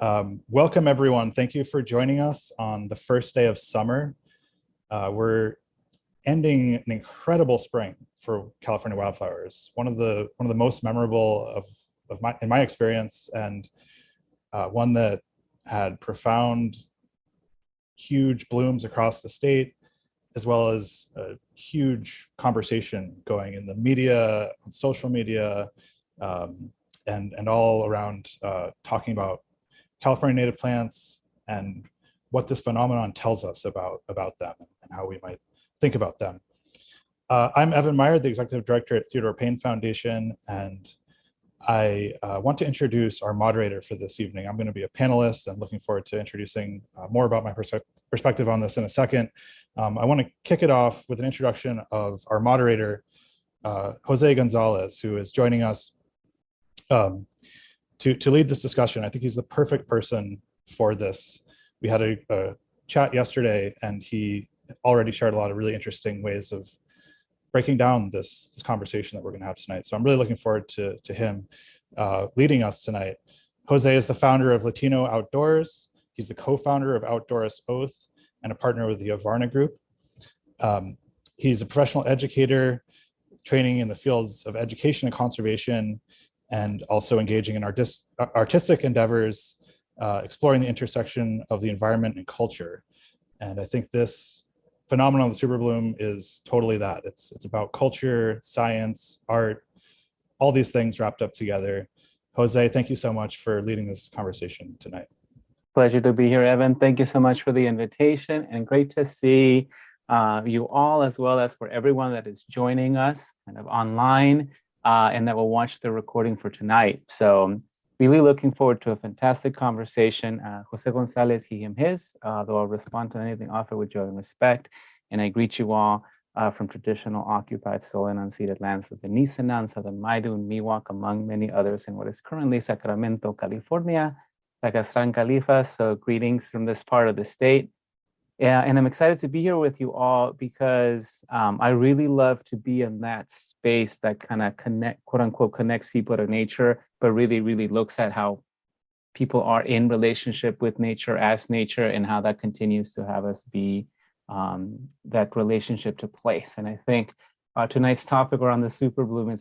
Welcome, everyone. Thank you for joining us on the first day of summer. We're ending an incredible spring for California wildflowers. One of the most memorable in my experience, and one that had profound, huge blooms across the state, as well as a huge conversation going in the media, on social media, and all around talking about California native plants and what this phenomenon tells us about them and how we might think about them. I'm Evan Meyer, the Executive Director at Theodore Payne Foundation, and I want to introduce our moderator for this evening. I'm going to be a panelist and looking forward to introducing more about my perspective on this in a second. I want to kick it off with an introduction of our moderator, José González, who is joining us to lead this discussion. I think he's the perfect person for this. We had a chat yesterday, and he already shared a lot of really interesting ways of breaking down this conversation that we're going to have tonight. So I'm really looking forward to him leading us tonight. Jose is the founder of Latino Outdoors. He's the co-founder of Outdoorist Oath and a partner with the Avarna Group. He's a professional educator, training in the fields of education and conservation, and also engaging in artistic endeavors, exploring the intersection of the environment and culture. And I think this phenomenon of the Superbloom is totally that. It's about culture, science, art, all these things wrapped up together. Jose, thank you so much for leading this conversation tonight. Pleasure to be here, Evan. Thank you so much for the invitation, and great to see you all, as well as for everyone that is joining us kind of online and that will watch the recording for tonight. So really looking forward to a fantastic conversation. Jose González, he, him, his, though I'll respond to anything offered with joy and respect. And I greet you all from traditional occupied stolen unceded lands of the Nisenan, Southern Maidu, and Miwok, among many others, in what is currently Sacramento, California, Zacatran Califa. So greetings from this part of the state. Yeah, and I'm excited to be here with you all because I really love to be in that space that kind of quote unquote, connects people to nature, but really looks at how people are in relationship with nature as nature and how that continues to have us be that relationship to place. And I think tonight's topic around the Superbloom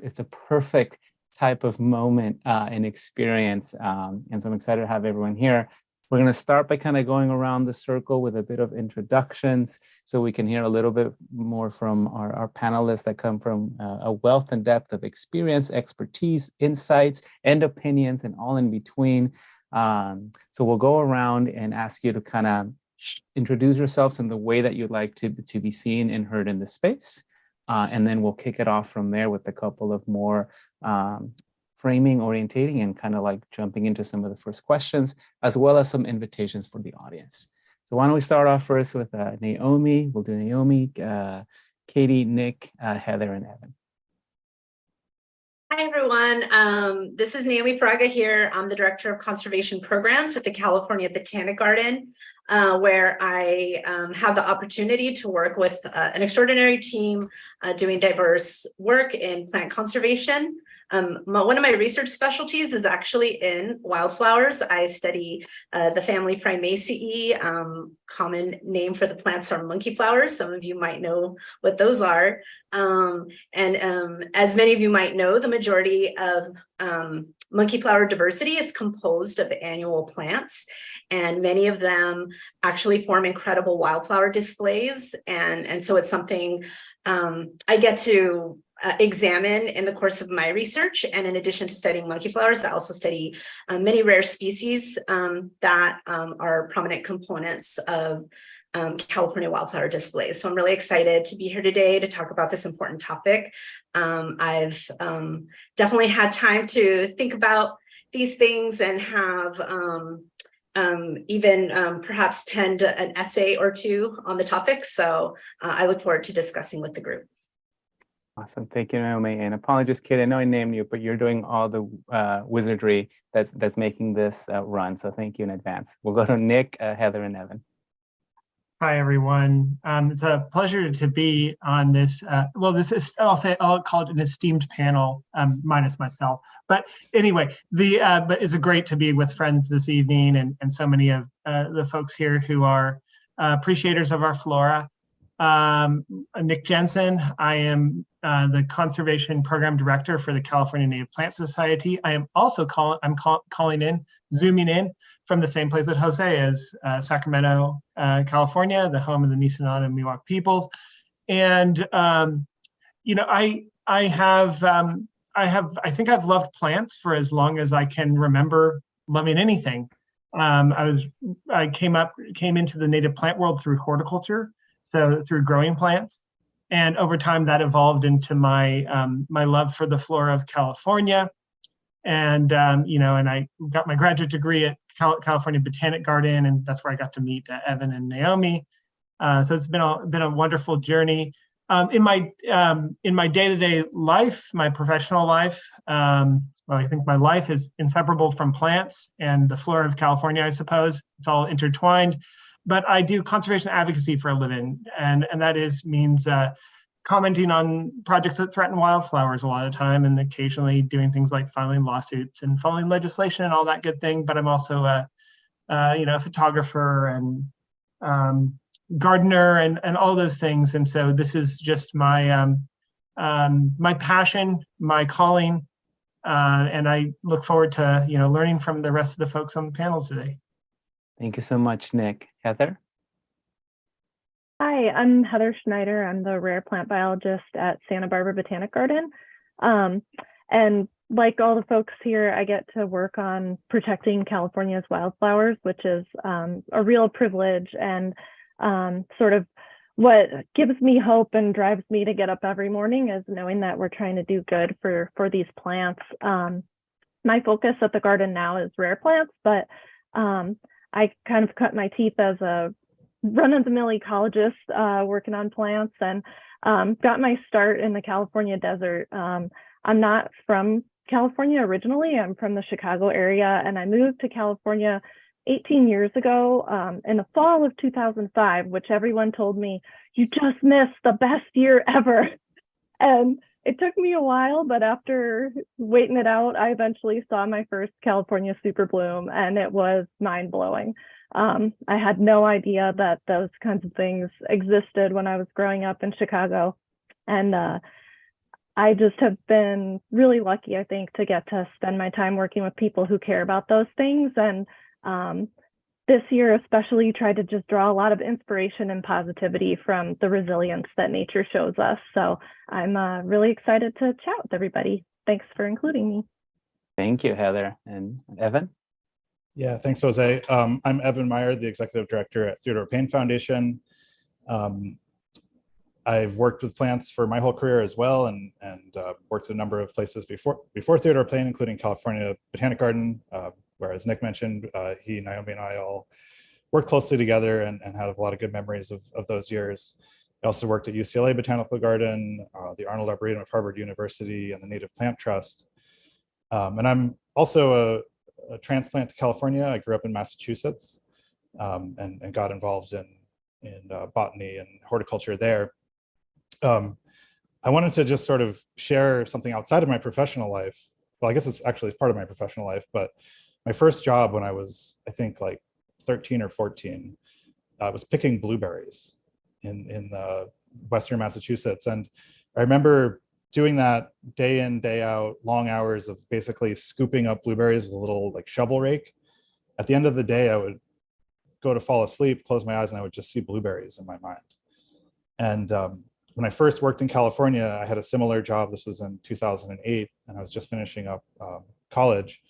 it's a perfect type of moment and experience. And so I'm excited to have everyone here. We're going to start by kind of going around the circle with a bit of introductions so we can hear a little bit more from our panelists that come from a wealth and depth of experience, expertise, insights, and opinions, and all in between. So we'll go around and ask you to kind of introduce yourselves in the way that you'd like to be seen and heard in the space. And then we'll kick it off from there with a couple of more framing, orientating, and kind of like jumping into some of the first questions, as well as some invitations for the audience. So why don't we start off first with Naomi. We'll do Naomi, Katie, Nick, Heather, and Evan. Hi, everyone. This is Naomi Fraga here. I'm the Director of Conservation Programs at the California Botanic Garden, where I have the opportunity to work with an extraordinary team doing diverse work in plant conservation. One of my research specialties is actually in wildflowers. I study the family Phrymaceae. Common name for the plants are monkey flowers. Some of you might know what those are. As many of you might know, the majority of monkey flower diversity is composed of annual plants, and many of them actually form incredible wildflower displays. And so it's something I get to examine in the course of my research. And in addition to studying monkey flowers, I also study many rare species that are prominent components of California wildflower displays. So I'm really excited to be here today to talk about this important topic. I've definitely had time to think about these things and have even perhaps penned an essay or two on the topic. So I look forward to discussing with the group. Awesome. Thank you, Naomi. And apologies, Kate, I know I named you, but you're doing all the wizardry that's making this run. So thank you in advance. We'll go to Nick, Heather, and Evan. Hi, everyone. It's a pleasure to be on this. Well, this is, I'll call it an esteemed panel, minus myself. But anyway, but it's great to be with friends this evening and so many of the folks here who are appreciators of our flora. Nick Jensen, I am the Conservation Program Director for the California Native Plant Society. I am also zooming in from the same place that Jose is, Sacramento, California, the home of the Nisenan and Miwok peoples. And you know, I think I've loved plants for as long as I can remember loving anything. I came into the native plant world through horticulture, so through growing plants, and over time that evolved into my my love for the flora of California. And you know, and I got my graduate degree at California Botanic Garden, and that's where I got to meet Evan and Naomi. So it's been a wonderful journey. In my day-to-day life, my professional life, well, I think my life is inseparable from plants and the flora of California, I suppose. It's all intertwined. But I do conservation advocacy for a living, and that means commenting on projects that threaten wildflowers a lot of the time, and occasionally doing things like filing lawsuits and following legislation and all that good thing. But I'm also a photographer and gardener and all those things. And so this is just my my passion, my calling, and I look forward to learning from the rest of the folks on the panel today. Thank you so much, Nick. Heather? Hi, I'm Heather Schneider. I'm the rare plant biologist at Santa Barbara Botanic Garden. And like all the folks here, I get to work on protecting California's wildflowers, which is a real privilege and sort of what gives me hope and drives me to get up every morning is knowing that we're trying to do good for these plants. My focus at the garden now is rare plants, but I kind of cut my teeth as a run-of-the-mill ecologist working on plants, and got my start in the California desert. I'm not from California originally. I'm from the Chicago area, and I moved to California 18 years ago in the fall of 2005, which everyone told me, you just missed the best year ever. And it took me a while, but after waiting it out, I eventually saw my first California Superbloom, and it was mind-blowing. I had no idea that those kinds of things existed when I was growing up in Chicago. And I just have been really lucky, I think, to get to spend my time working with people who care about those things. And this year especially tried to just draw a lot of inspiration and positivity from the resilience that nature shows us. So I'm really excited to chat with everybody. Thanks for including me. Thank you, Heather. And Evan? Yeah, thanks, Jose. I'm Evan Meyer, the Executive Director at Theodore Payne Foundation. I've worked with plants for my whole career as well, and worked at a number of places before Theodore Payne, including California Botanic Garden, where, as Nick mentioned, he, Naomi, and I all worked closely together and had a lot of good memories of those years. I also worked at UCLA Botanical Garden, the Arnold Arboretum of Harvard University, and the Native Plant Trust. And I'm also a transplant to California. I grew up in Massachusetts and got involved in botany and horticulture there. I wanted to just sort of share something outside of my professional life. Well, I guess it's part of my professional life, but my first job when I was, I think, like 13 or 14, was picking blueberries in Western Massachusetts. And I remember doing that day in, day out, long hours of basically scooping up blueberries with a little like shovel rake. At the end of the day, I would go to fall asleep, close my eyes, and I would just see blueberries in my mind. And when I first worked in California, I had a similar job. This was in 2008, and I was just finishing up college,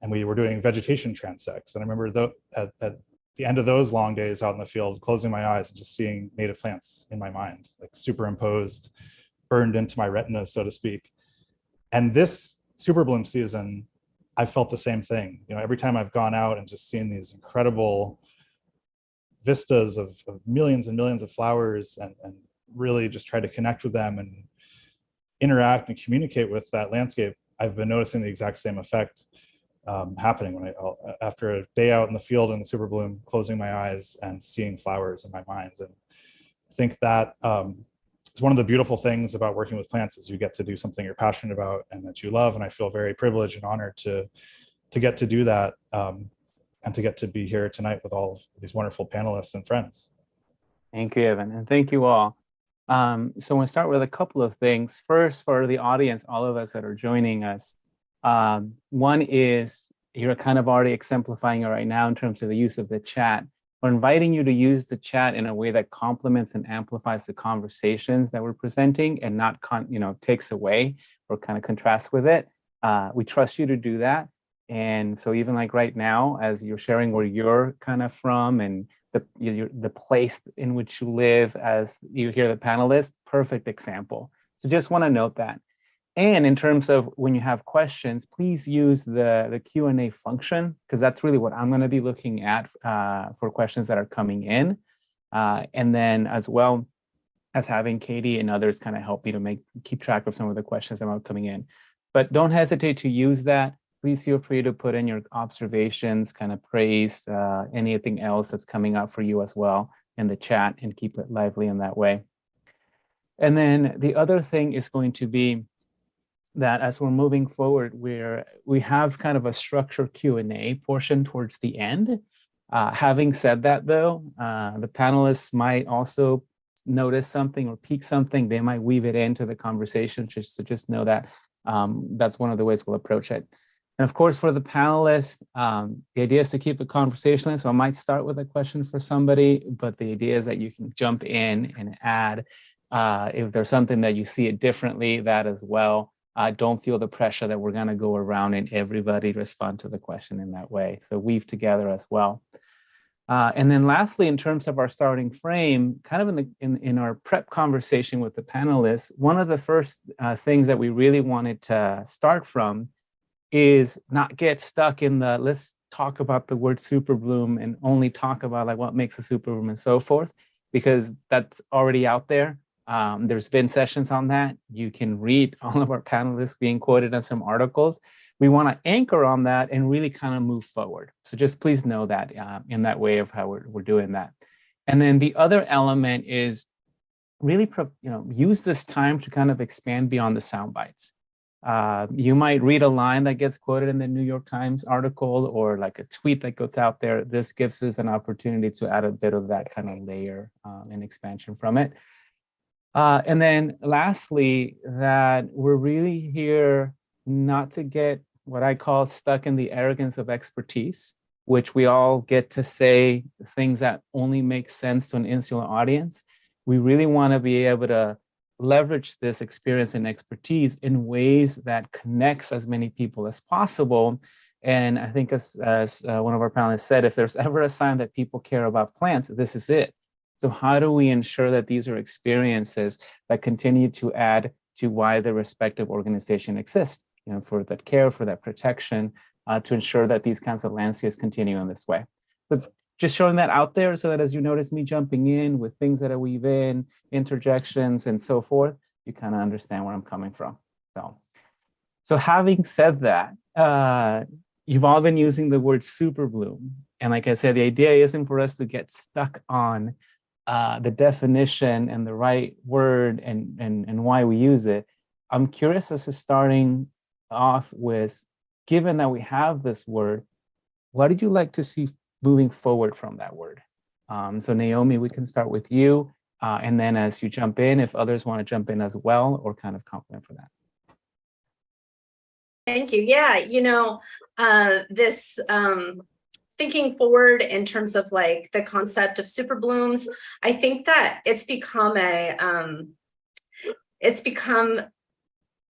and we were doing vegetation transects. And I remember at the end of those long days out in the field, closing my eyes and just seeing native plants in my mind, like superimposed, burned into my retina, so to speak. And this Superbloom season, I felt the same thing. Every time I've gone out and just seen these incredible vistas of millions and millions of flowers and really just try to connect with them and interact and communicate with that landscape, I've been noticing the exact same effect happening when after a day out in the field in the Superbloom, closing my eyes and seeing flowers in my mind. And I think that it's one of the beautiful things about working with plants is you get to do something you're passionate about and that you love. And I feel very privileged and honored to get to do that and to get to be here tonight with all of these wonderful panelists and friends. Thank you, Evan, and thank you all. So we'll start with a couple of things. First, for the audience, all of us that are joining us, one is you're kind of already exemplifying it right now in terms of the use of the chat. We're inviting you to use the chat in a way that complements and amplifies the conversations that we're presenting and not takes away or kind of contrasts with it. We trust you to do that. And so even like right now, as you're sharing where you're kind of from and the place in which you live as you hear the panelists, perfect example. So just want to note that. And in terms of when you have questions, please use the Q&A function, because that's really what I'm going to be looking at for questions that are coming in. And then as well as having Katie and others kind of help you to keep track of some of the questions that are coming in. But don't hesitate to use that. Please feel free to put in your observations, kind of praise, anything else that's coming up for you as well in the chat, and keep it lively in that way. And then the other thing is going to be that as we're moving forward, we have kind of a structured Q&A portion towards the end. Having said that, though, the panelists might also notice something or peek something. They might weave it into the conversation, so just know that that's one of the ways we'll approach it. And of course, for the panelists, the idea is to keep it conversational. So I might start with a question for somebody, but the idea is that you can jump in and add if there's something that you see it differently, that as well. Don't feel the pressure that we're going to go around and everybody respond to the question in that way. So weave together as well. And then lastly, in terms of our starting frame, kind of in our prep conversation with the panelists, one of the first things that we really wanted to start from is not get stuck in the let's talk about the word Superbloom and only talk about like what makes a Superbloom and so forth, because that's already out there. There's been sessions on that. You can read all of our panelists being quoted on some articles. We want to anchor on that and really kind of move forward. So just please know that in that way of how we're doing that. And then the other element is really use this time to kind of expand beyond the sound bites. You might read a line that gets quoted in the New York Times article or like a tweet that goes out there. This gives us an opportunity to add a bit of that kind of layer and expansion from it. And then lastly, that we're really here not to get what I call stuck in the arrogance of expertise, which we all get to say things that only make sense to an insular audience. We really want to be able to leverage this experience and expertise in ways that connects as many people as possible. And I think as one of our panelists said, if there's ever a sign that people care about plants, this is it. So how do we ensure that these are experiences that continue to add to why the respective organization exists, for that care, for that protection, to ensure that these kinds of landscapes continue in this way. So just showing that out there so that as you notice me jumping in with things that I weave in, interjections and so forth, you kind of understand where I'm coming from. So having said that, you've all been using the word Superbloom. And like I said, the idea isn't for us to get stuck on the definition and the right word and why we use it. I'm curious as to starting off with, given that we have this word, what did you like to see moving forward from that word? So Naomi, we can start with you. And then as you jump in, if others want to jump in as well or kind of compliment for that. Thank you. Yeah, this thinking forward in terms of like the concept of Superblooms, I think that it's become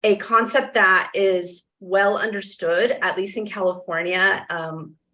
a concept that is well understood, at least in California.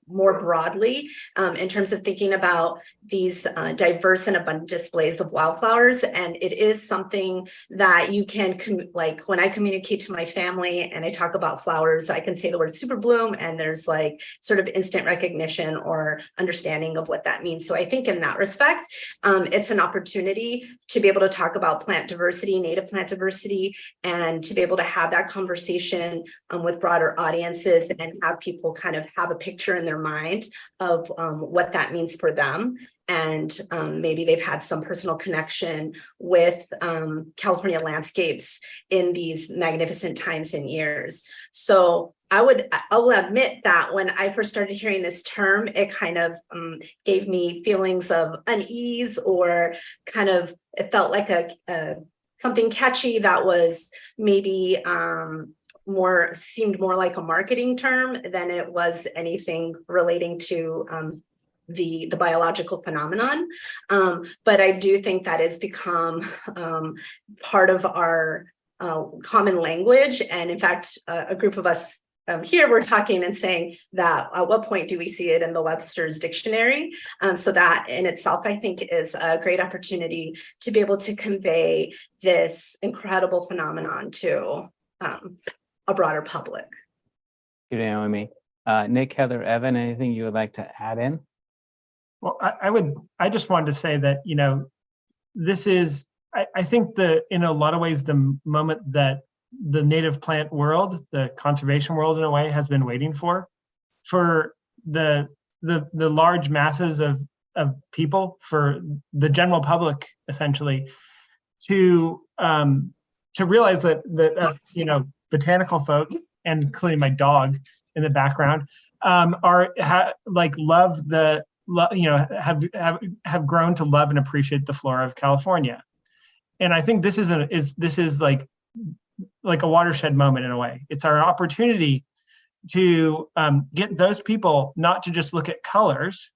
more broadly in terms of thinking about these diverse and abundant displays of wildflowers. And it is something that you can, like when I communicate to my family and I talk about flowers, I can say the word Superbloom and there's like sort of instant recognition or understanding of what that means. So I think in that respect, it's an opportunity to be able to talk about plant diversity, native plant diversity, and to be able to have that conversation with broader audiences and have people kind of have a picture in their mind of what that means for them. And maybe they've had some personal connection with California landscapes in these magnificent times and years. So I will admit that when I first started hearing this term, it kind of gave me feelings of unease, or kind of, it felt like a something catchy that was maybe seemed more like a marketing term than it was anything relating to the biological phenomenon. But I do think that has become part of our common language. And in fact, a group of us here we're talking and saying that at what point do we see it in the Webster's dictionary? So that in itself, I think, is a great opportunity to be able to convey this incredible phenomenon to a broader public. You know, Naomi. Nick, Heather, Evan, anything you would like to add in? Well, I just wanted to say that, you know, this is, I think in a lot of ways, the moment that the native plant world, the conservation world in a way, has been waiting for the large masses of people, for the general public, essentially, to realize that you know, botanical folk, and including my dog in the background, have grown to love and appreciate the flora of California. And I think this is like a watershed moment in a way. It's our opportunity to get those people not to just look at colors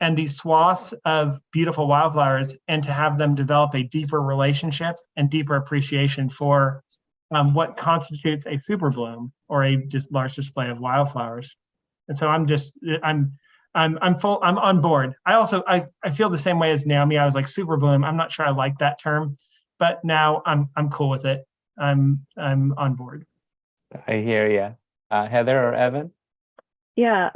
and these swaths of beautiful wildflowers, and to have them develop a deeper relationship and deeper appreciation for what constitutes a superbloom, or a just large display of wildflowers. And so I'm on board. I feel the same way as Naomi. I was like, superbloom, I'm not sure I like that term, but now I'm cool with it. I'm on board. I hear you. Heather or Evan? Yeah,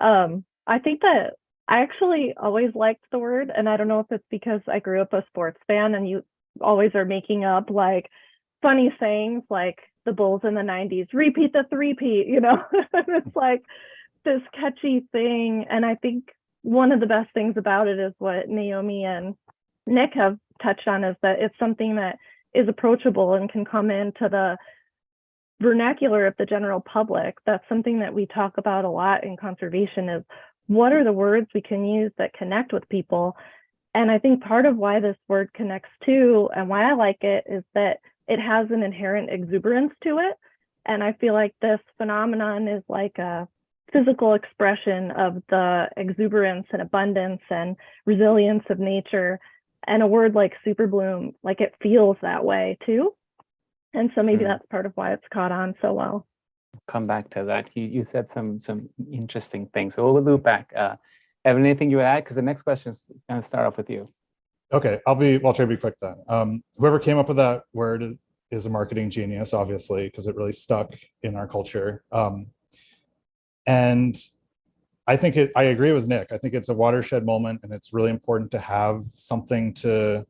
I think that I actually always liked the word, and I don't know if it's because I grew up a sports fan and you always are making up like funny sayings like the Bulls in the 90s, repeat the three-peat, you know. It's like this catchy thing. And I think one of the best things about it is what Naomi and Nick have touched on, is that it's something that is approachable and can come into the vernacular of the general public. That's something that we talk about a lot in conservation, is what are the words we can use that connect with people. And I think part of why this word connects too, and why I like it, is that it has an inherent exuberance to it. And I feel like this phenomenon is like a physical expression of the exuberance and abundance and resilience of nature. And a word like superbloom, like it feels that way too. And so maybe that's part of why it's caught on so well. Come back to that. You said some interesting things. So we'll loop back. Evan, anything you would add? Because the next question is going to start off with you. Okay, I'll try to be quick then. Whoever came up with that word is a marketing genius, obviously, because it really stuck in our culture. And I agree with Nick. I think it's a watershed moment, and it's really important to have something to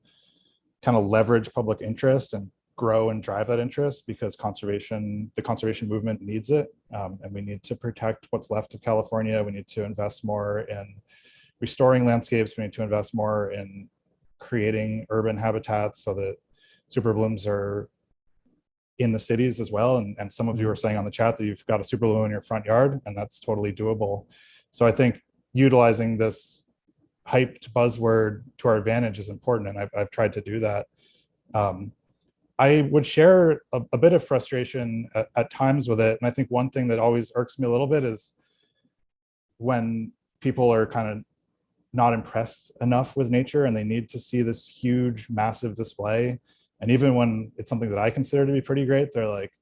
kind of leverage public interest and grow and drive that interest, because the conservation movement needs it. And we need to protect what's left of California. We need to invest more in restoring landscapes. We need to invest more in creating urban habitats so that superblooms are in the cities as well. And some of you are saying on the chat that you've got a superbloom in your front yard, and that's totally doable. So I think utilizing this hyped buzzword to our advantage is important, and I've tried to do that. I would share a bit of frustration at times with it. And I think one thing that always irks me a little bit is when people are kind of not impressed enough with nature and they need to see this huge, massive display. And even when it's something that I consider to be pretty great, they're like,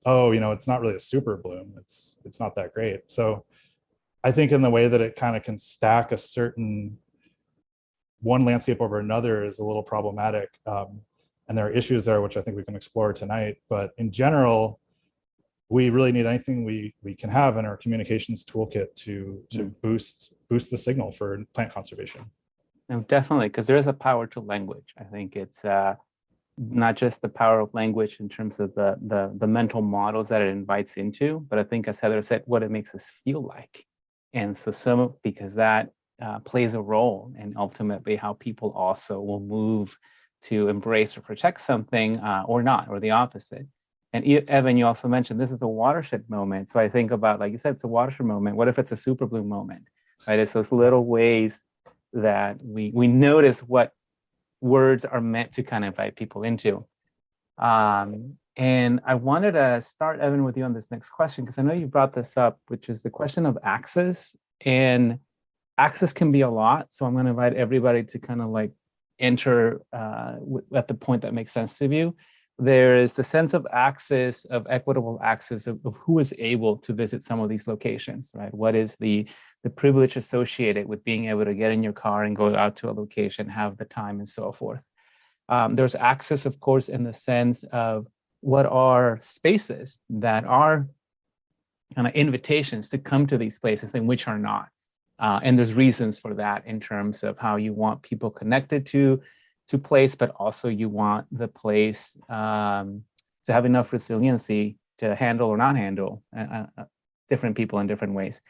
oh, you know, it's not really a super bloom. It's not that great. So I think in the way that it kind of can stack a certain one landscape over another is a little problematic. And there are issues there, which I think we can explore tonight. But in general, we really need anything we can have in our communications toolkit to boost the signal for plant conservation. No, definitely, because there is a power to language. I think it's not just the power of language in terms of the mental models that it invites into, but I think, as Heather said, what it makes us feel like. And so because that plays a role in ultimately how people also will move to embrace or protect something or not, or the opposite. And Evan, you also mentioned this is a watershed moment. So I think about, like you said, it's a watershed moment. What if it's a Superbloom moment, right? It's those little ways that we notice what words are meant to kind of invite people into. And I wanted to start, Evan, with you on this next question, because I know you brought this up, which is the question of access. And access can be a lot. So I'm going to invite everybody to kind of like enter at the point that makes sense to you. There is the sense of access, of equitable access, of who is able to visit some of these locations, right? What is the privilege associated with being able to get in your car and go out to a location, have the time and so forth. There's access, of course, in the sense of what are spaces that are kind of invitations to come to these places and which are not. And there's reasons for that in terms of how you want people connected to place, but also you want the place to have enough resiliency to handle or not handle different people in different ways.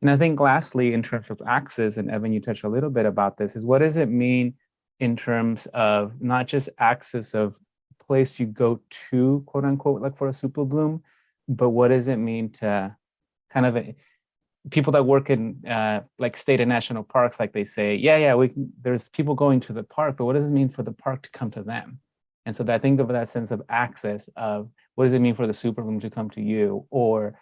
And I think lastly, in terms of access, and Evan, you touched a little bit about this, is what does it mean in terms of not just access of place you go to, quote unquote, like for a Superbloom, but what does it mean to kind of people that work in like state and national parks, like they say, there's people going to the park, but what does it mean for the park to come to them? And so I think of that sense of access of what does it mean for the Superbloom to come to you, or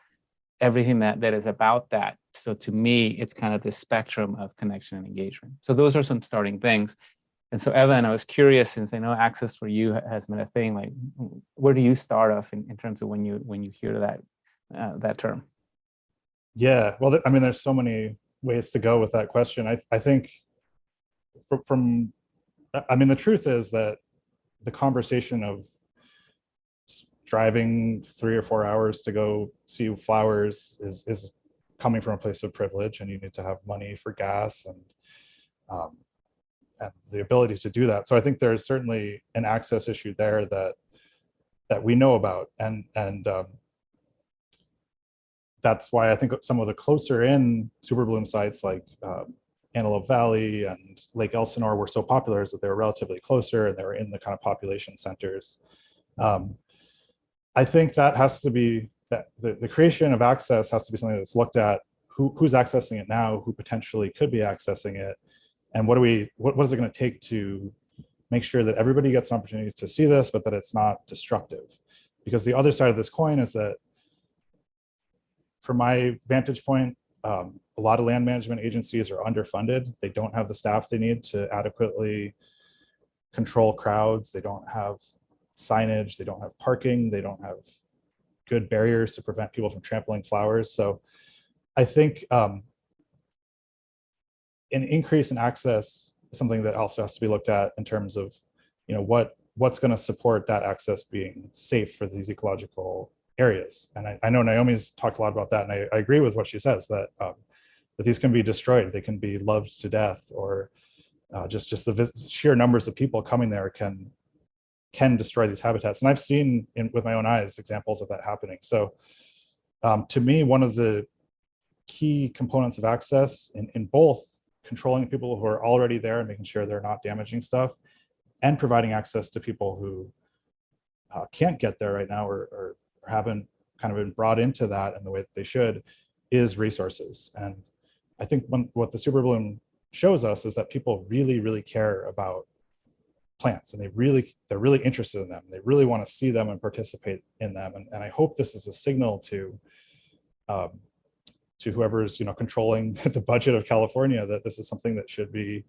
everything that is about that. So to me, it's kind of the spectrum of connection and engagement. So those are some starting things. And so Evan, I was curious, since I know access for you has been a thing, like where do you start off in terms of when you hear that term? Yeah, well, I mean, there's so many ways to go with that question. I think I mean, the truth is that the conversation of driving 3 or 4 hours to go see flowers is coming from a place of privilege, and you need to have money for gas and the ability to do that. So I think there's certainly an access issue there that we know about, and that's why I think some of the closer in Superbloom sites like Antelope Valley and Lake Elsinore were so popular, is that they were relatively closer and they were in the kind of population centers. I think that has to be, that the creation of access has to be something that's looked at, who's accessing it now, who potentially could be accessing it, and what is it going to take to make sure that everybody gets an opportunity to see this, but that it's not destructive. Because the other side of this coin is that, from my vantage point, a lot of land management agencies are underfunded. They don't have the staff they need to adequately control crowds. They don't have signage. They don't have parking. They don't have good barriers to prevent people from trampling flowers. So I think an increase in access is something that also has to be looked at in terms of, what's going to support that access being safe for these ecological areas. And I know Naomi's talked a lot about that, and I agree with what she says, that that these can be destroyed, they can be loved to death, or just the sheer numbers of people coming there can destroy these habitats. And I've seen with my own eyes examples of that happening. So to me, one of the key components of access in both controlling people who are already there and making sure they're not damaging stuff, and providing access to people who can't get there right now, or haven't kind of been brought into that in the way that they should, is resources. And I think what the Superbloom shows us is that people really, really care about plants, and they're really interested in them. They really want to see them and participate in them. And I hope this is a signal to whoever's controlling the budget of California, that this is something that should be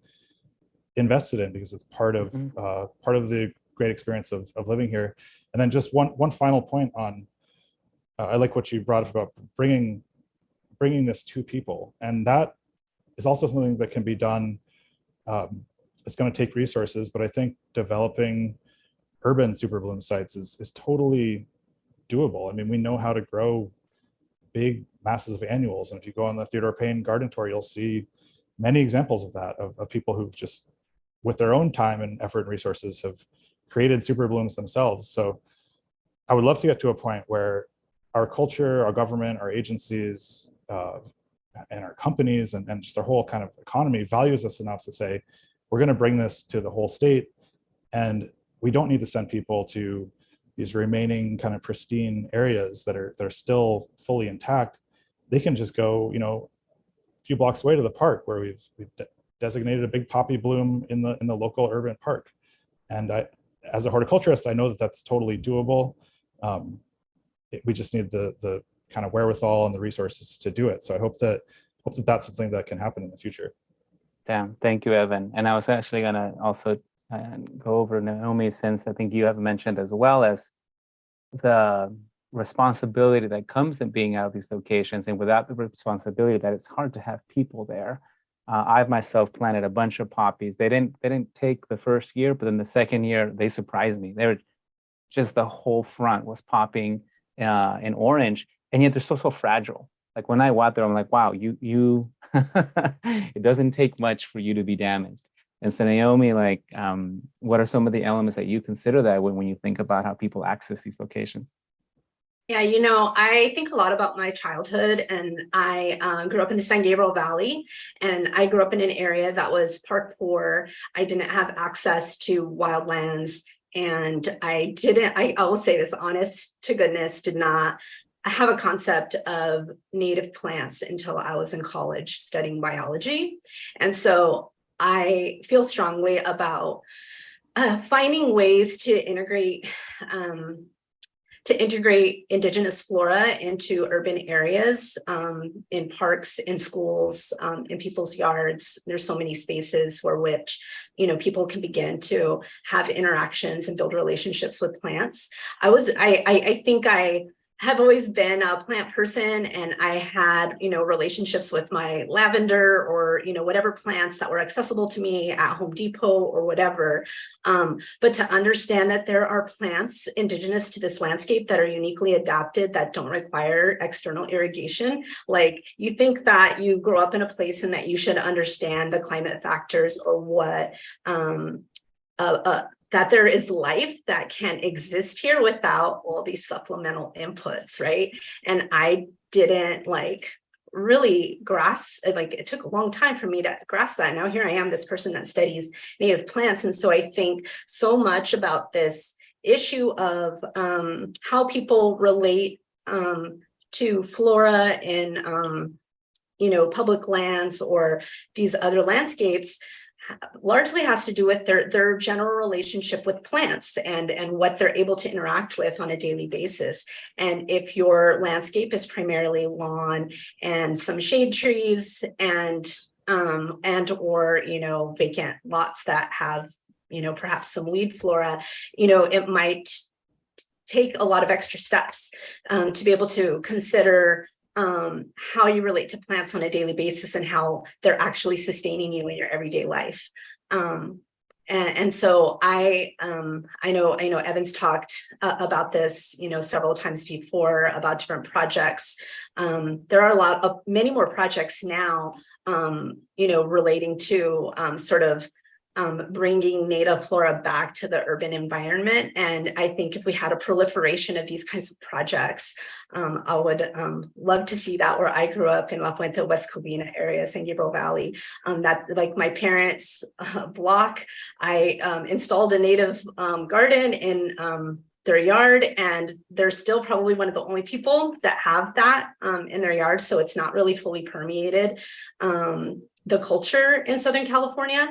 invested in, because it's part of the great experience of living here. And then just one final point on, I like what you brought up about bringing bringing this to people. And that is also something that can be done. It's going to take resources, but I think developing urban Superbloom sites is totally doable. I mean, we know how to grow big masses of annuals. And if you go on the Theodore Payne garden tour, you'll see many examples of that, of people who've just, with their own time and effort and resources, have created Superblooms themselves. So I would love to get to a point where our culture, our government, our agencies, and our companies and just our whole kind of economy values us enough to say, we're going to bring this to the whole state. And we don't need to send people to these remaining kind of pristine areas that are still fully intact. They can just go, you know, a few blocks away to the park where we've designated a big poppy bloom in the local urban park. And as a horticulturist, I know that that's totally doable. We just need the kind of wherewithal and the resources to do it. So I hope that that's something that can happen in the future. Damn, thank you, Evan. And I was actually gonna also go over Naomi, since I think you have mentioned as well as the responsibility that comes in being out of these locations, and without the responsibility that it's hard to have people there. I've myself planted a bunch of poppies. They didn't take the first year, but then the second year they surprised me. They were just, the whole front was popping in orange, and yet they're so fragile. Like when I water, I'm like, wow, you it doesn't take much for you to be damaged. And so Naomi, like, what are some of the elements that you consider that when you think about how people access these locations? Yeah, you know, I think a lot about my childhood, and I grew up in the San Gabriel Valley, and I grew up in an area that was park poor. I didn't have access to wildlands, and I will say this, honest to goodness, did not have a concept of native plants until I was in college studying biology. And so I feel strongly about finding ways to integrate indigenous flora into urban areas, in parks, in schools, in people's yards. There's so many spaces where which, you know, people can begin to have interactions and build relationships with plants. I think I have always been a plant person, and I had, you know, relationships with my lavender or, you know, whatever plants that were accessible to me at Home Depot or whatever. But to understand that there are plants indigenous to this landscape that are uniquely adapted, that don't require external irrigation. Like, you think that you grow up in a place and that you should understand the climate factors, or what, that there is life that can exist here without all these supplemental inputs, right? And I didn't really grasp, it took a long time for me to grasp that. Now here I am, this person that studies native plants. And so I think so much about this issue of how people relate to flora in public lands or these other landscapes largely has to do with their general relationship with plants and what they're able to interact with on a daily basis. And if your landscape is primarily lawn and some shade trees and or vacant lots that have perhaps some weed flora, it might take a lot of extra steps to be able to consider how you relate to plants on a daily basis and how they're actually sustaining you in your everyday life. And so I know Evan's talked about this, several times before about different projects. There are many more projects now, relating to sort of bringing native flora back to the urban environment. And I think if we had a proliferation of these kinds of projects, I would love to see that where I grew up in La Puente, West Covina area, San Gabriel Valley. That, like my parents' block, I installed a native garden in their yard, and they're still probably one of the only people that have that in their yard. So it's not really fully permeated the culture in Southern California.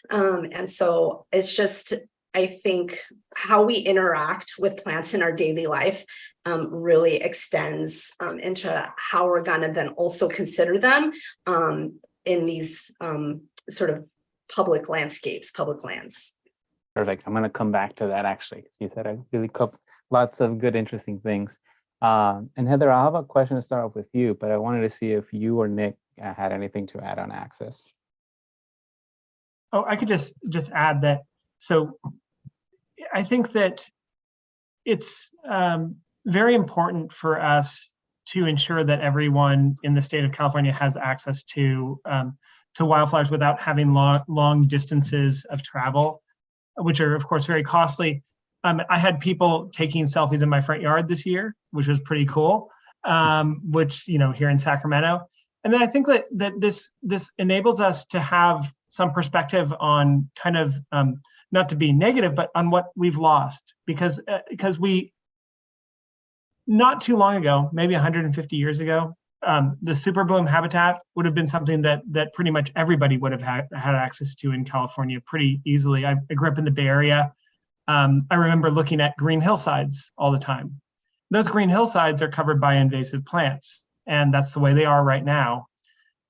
And so it's just, I think how we interact with plants in our daily life really extends into how we're gonna then also consider them in these sort of public landscapes, public lands. Perfect. I'm going to come back to that actually, because you said a really lots of good, interesting things. And Heather, I'll have a question to start off with you, but I wanted to see if you or Nick had anything to add on access. Oh, I could just add that. So I think that it's very important for us to ensure that everyone in the state of California has access to wildflowers without having long distances of travel, which are of course very costly. I had people taking selfies in my front yard this year, which was pretty cool. Which here in Sacramento, and then I think that this enables us to have some perspective on kind of not to be negative, but on what we've lost, because we not too long ago, maybe 150 years ago, the Superbloom habitat would have been something that pretty much everybody would have had access to in California pretty easily. I grew up in the Bay Area. I remember looking at green hillsides all the time. Those green hillsides are covered by invasive plants, and that's the way they are right now.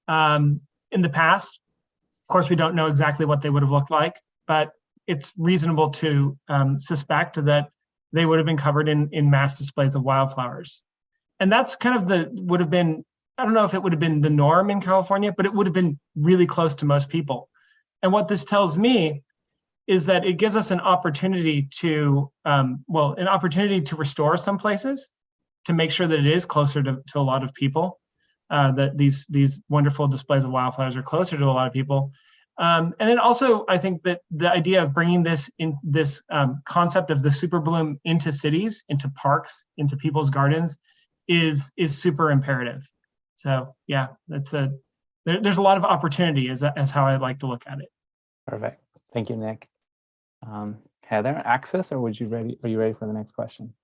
In the past, of course, we don't know exactly what they would have looked like, but it's reasonable to suspect that they would have been covered in mass displays of wildflowers. And that's kind of would have been, I don't know if it would have been the norm in California, but it would have been really close to most people. And what this tells me is that it gives us an opportunity to, restore some places, to make sure that it is closer to a lot of people, that these wonderful displays of wildflowers are closer to a lot of people. And then also, I think that the idea of bringing this concept of the Superbloom into cities, into parks, into people's gardens is super imperative. So yeah, there's a lot of opportunity as how I like to look at it. Perfect. Thank you, Nick. Heather, access, or are you ready for the next question?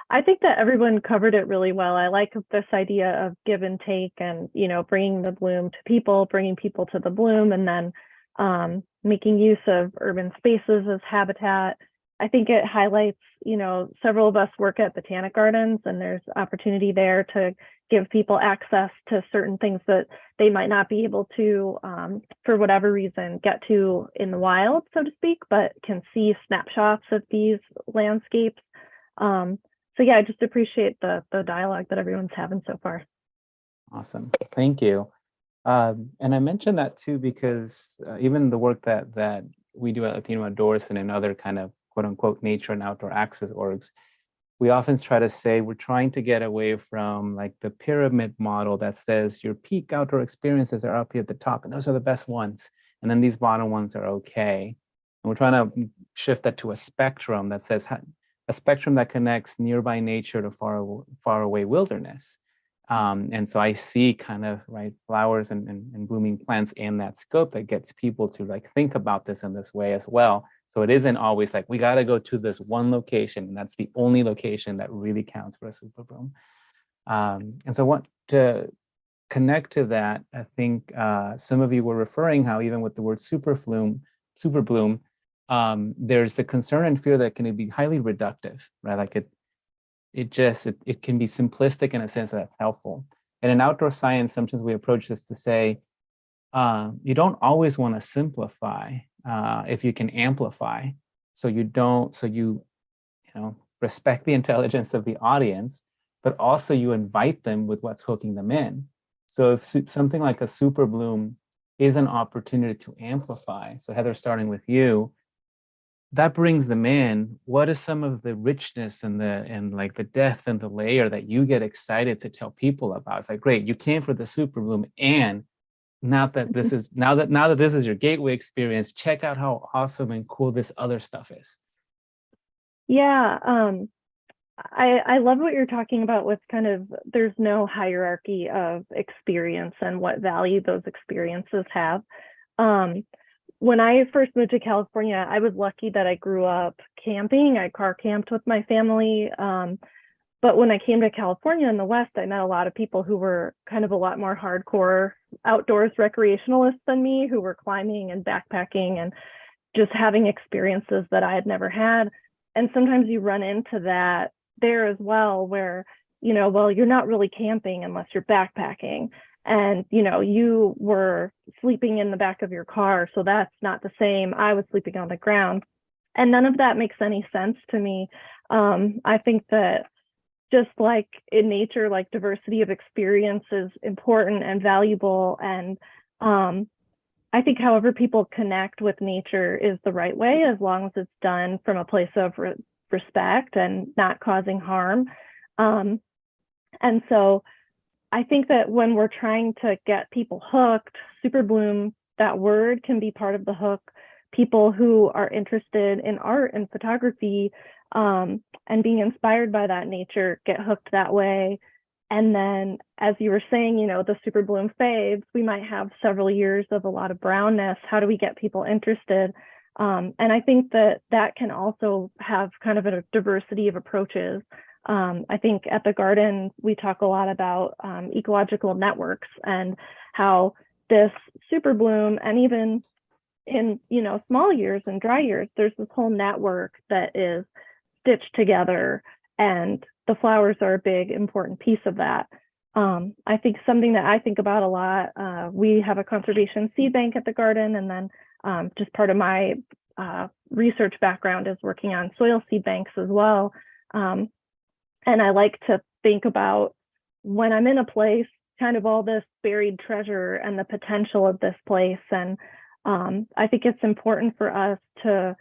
I think that everyone covered it really well. I like this idea of give and take, and bringing the bloom to people, bringing people to the bloom, and then making use of urban spaces as habitat. I think it highlights, several of us work at Botanic Gardens, and there's opportunity there to give people access to certain things that they might not be able to, for whatever reason, get to in the wild, so to speak, but can see snapshots of these landscapes. So yeah, I just appreciate the dialogue that everyone's having so far. Awesome, thank you. And I mentioned that too because even the work that we do at Latino Outdoorist and in other kind of quote unquote nature and outdoor access orgs, we often try to say we're trying to get away from like the pyramid model that says your peak outdoor experiences are up here at the top and those are the best ones, and then these bottom ones are okay. And we're trying to shift that to a spectrum that says a spectrum that connects nearby nature to far away wilderness. And so I see kind of flowers and blooming plants in that scope that gets people to think about this in this way as well. So it isn't always like we got to go to this one location and that's the only location that really counts for a Superbloom. And so I want to connect to that. I think some of you were referring how even with the word Superbloom, there's the concern and fear that can be highly reductive, right? Like it can be simplistic in a sense that's helpful. And in outdoor science, sometimes we approach this to say, you don't always want to simplify if you can amplify. So you respect the intelligence of the audience, but also you invite them with what's hooking them in. So if something like a Superbloom is an opportunity to amplify, so Heather, starting with you, that brings them in. What is some of the richness and the depth and the layer that you get excited to tell people about? It's like, great, you came for the Superbloom, and now that this is your gateway experience, check out how awesome and cool this other stuff is. Yeah, I love what you're talking about with kind of there's no hierarchy of experience and what value those experiences have. When I first moved to California, I was lucky that I grew up camping. I car camped with my family. But when I came to California in the West, I met a lot of people who were kind of a lot more hardcore outdoors recreationalists than me, who were climbing and backpacking and just having experiences that I had never had. And sometimes you run into that there as well, where, well, you're not really camping unless you're backpacking. And, you were sleeping in the back of your car, so that's not the same. I was sleeping on the ground. And none of that makes any sense to me. I think that just like in nature, like diversity of experience is important and valuable. And I think however people connect with nature is the right way, as long as it's done from a place of respect and not causing harm. And so I think that when we're trying to get people hooked, Superbloom, that word can be part of the hook. People who are interested in art and photography and being inspired by that nature get hooked that way. And then, as you were saying, you know, the Superbloom fades, we might have several years of a lot of brownness. How do we get people interested? And I think that that can also have kind of a diversity of approaches. I think at the garden, we talk a lot about ecological networks and how this Superbloom, and even in, you know, small years and dry years, there's this whole network that is stitched together, and the flowers are a big important piece of that. I think something that I think about a lot, we have a conservation seed bank at the garden, and then just part of my research background is working on soil seed banks as well. And I like to think about, when I'm in a place, kind of all this buried treasure and the potential of this place. And I think it's important for us to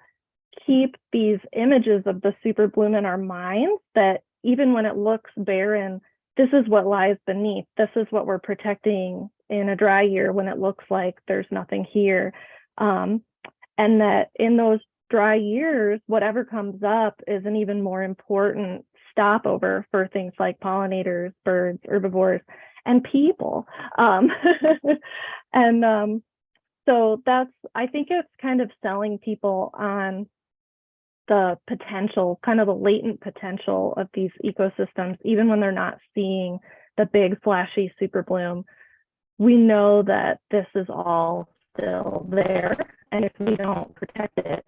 keep these images of the Superbloom in our minds, that even when it looks barren, this is what lies beneath. This is what we're protecting in a dry year when it looks like there's nothing here. And that in those dry years, whatever comes up is an even more important stopover for things like pollinators, birds, herbivores, and people. So that's, I think it's kind of selling people on the potential, kind of the latent potential of these ecosystems, even when they're not seeing the big flashy Superbloom. We know that this is all still there, and if we don't protect it,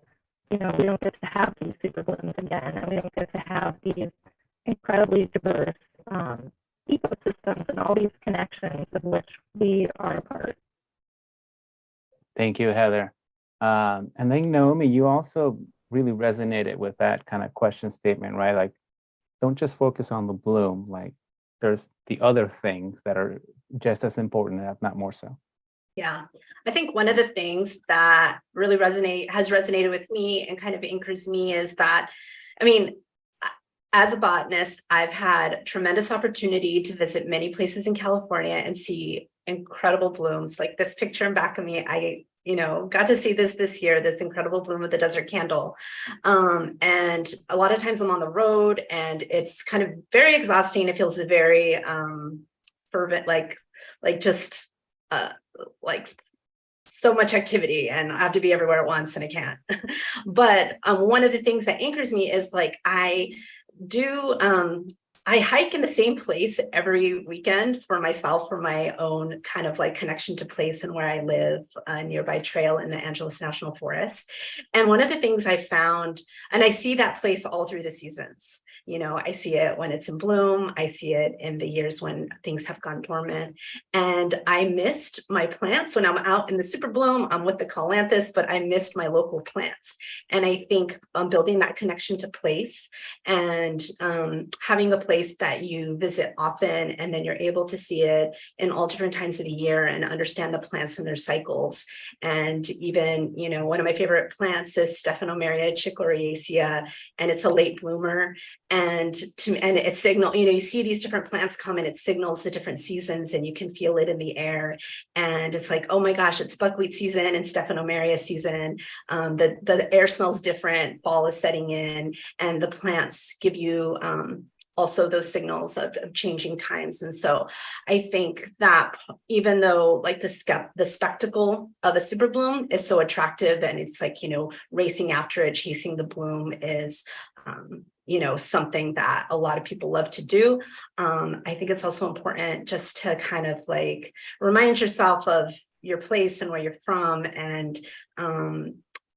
you know, we don't get to have these Superblooms again, and we don't get to have these incredibly diverse ecosystems and all these connections of which we are a part. Thank you, Heather. And then Naomi, you also really resonated with that kind of question statement, right? Like, don't just focus on the bloom, like there's the other things that are just as important, if not more so. Yeah, I think one of the things that really has resonated with me and kind of anchors me is that, I mean, as a botanist, I've had tremendous opportunity to visit many places in California and see incredible blooms. Like this picture in back of me, I got to see this year, this incredible bloom of the desert candle. And a lot of times I'm on the road and it's kind of very exhausting. It feels very fervent, like so much activity, and I have to be everywhere at once and I can't. But one of the things that anchors me is like, I hike in the same place every weekend for myself, for my own kind of like connection to place and where I live, a nearby trail in the Angeles National Forest. And one of the things I found, and I see that place all through the seasons. You know, I see it when it's in bloom. I see it in the years when things have gone dormant. And I missed my plants when I'm out in the Superbloom. I'm with the Calanthus, but I missed my local plants. And I think building that connection to place and having a place that you visit often, and then you're able to see it in all different times of the year and understand the plants and their cycles. And even, you know, one of my favorite plants is Stephanomeria chicoraceae, and it's a late bloomer. And it signals, you know, you see these different plants come and it signals the different seasons, and you can feel it in the air. And it's like, oh my gosh, it's buckwheat season and Stephanomeria season. The air smells different, fall is setting in, and the plants give you also those signals of changing times. And so I think that even though like the spectacle of a Superbloom is so attractive, and it's like, you know, racing after it, chasing the bloom is, you know, something that a lot of people love to do. I think it's also important just to kind of like remind yourself of your place and where you're from, and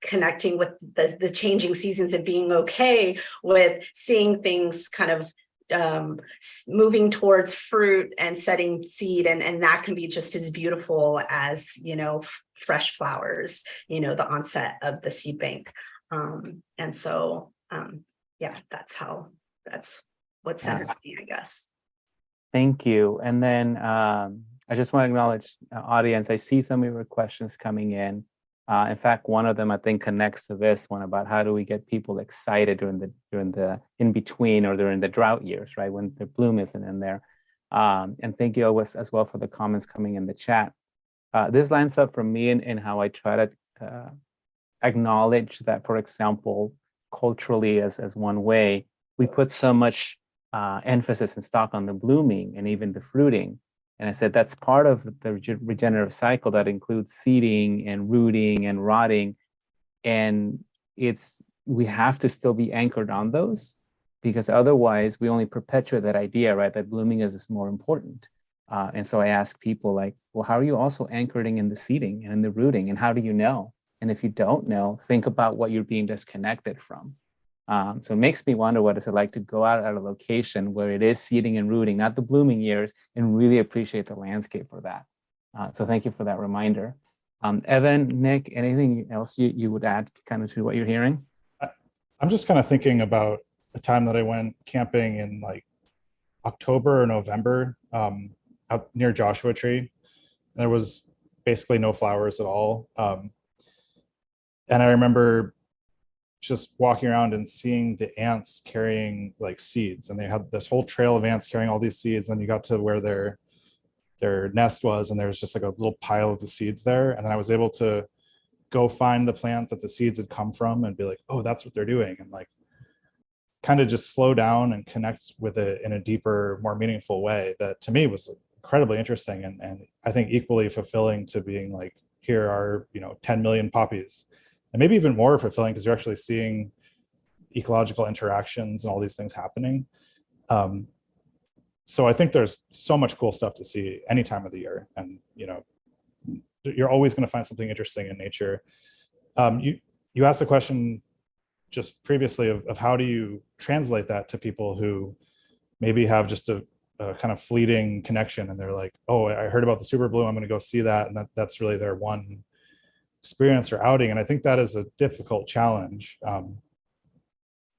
connecting with the changing seasons and being okay with seeing things kind of moving towards fruit and setting seed, and that can be just as beautiful as, you know, fresh flowers, you know, the onset of the seed bank. And so yeah, that's what centers me, I guess. Thank you. And then I just want to acknowledge audience. I see some of your questions coming in. In fact, one of them I think connects to this one about how do we get people excited during the in between or during the drought years, right? When the bloom isn't in there. And thank you as well for the comments coming in the chat. This lines up for me in how I try to acknowledge that, for example, culturally as one way, we put so much emphasis and stock on the blooming and even the fruiting. And I said that's part of the regenerative cycle that includes seeding and rooting and rotting. And we have to still be anchored on those, because otherwise we only perpetuate that idea, right? That blooming is more important. And so I ask people like, well, how are you also anchoring in the seeding and in the rooting? And how do you know? And if you don't know, think about what you're being disconnected from. So it makes me wonder what it's like to go out at a location where it is seeding and rooting, not the blooming years, and really appreciate the landscape for that. So thank you for that reminder. Evan, Nick, anything else you would add kind of to what you're hearing? I'm just kind of thinking about the time that I went camping in like October or November out near Joshua Tree. There was basically no flowers at all. And I remember just walking around and seeing the ants carrying like seeds, and they had this whole trail of ants carrying all these seeds. And then you got to where their nest was, and there was just like a little pile of the seeds there. And then I was able to go find the plant that the seeds had come from and be like, oh, that's what they're doing. And like kind of just slow down and connect with it in a deeper, more meaningful way that to me was incredibly interesting. And I think equally fulfilling to being like, here are, 10 million poppies. And maybe even more fulfilling because you're actually seeing ecological interactions and all these things happening. So I think there's so much cool stuff to see any time of the year. And, you're always going to find something interesting in nature. You asked the question just previously of how do you translate that to people who maybe have just a kind of fleeting connection, and they're like, oh, I heard about the Superbloom, I'm going to go see that. And that's really their one experience or outing. And I think that is a difficult challenge.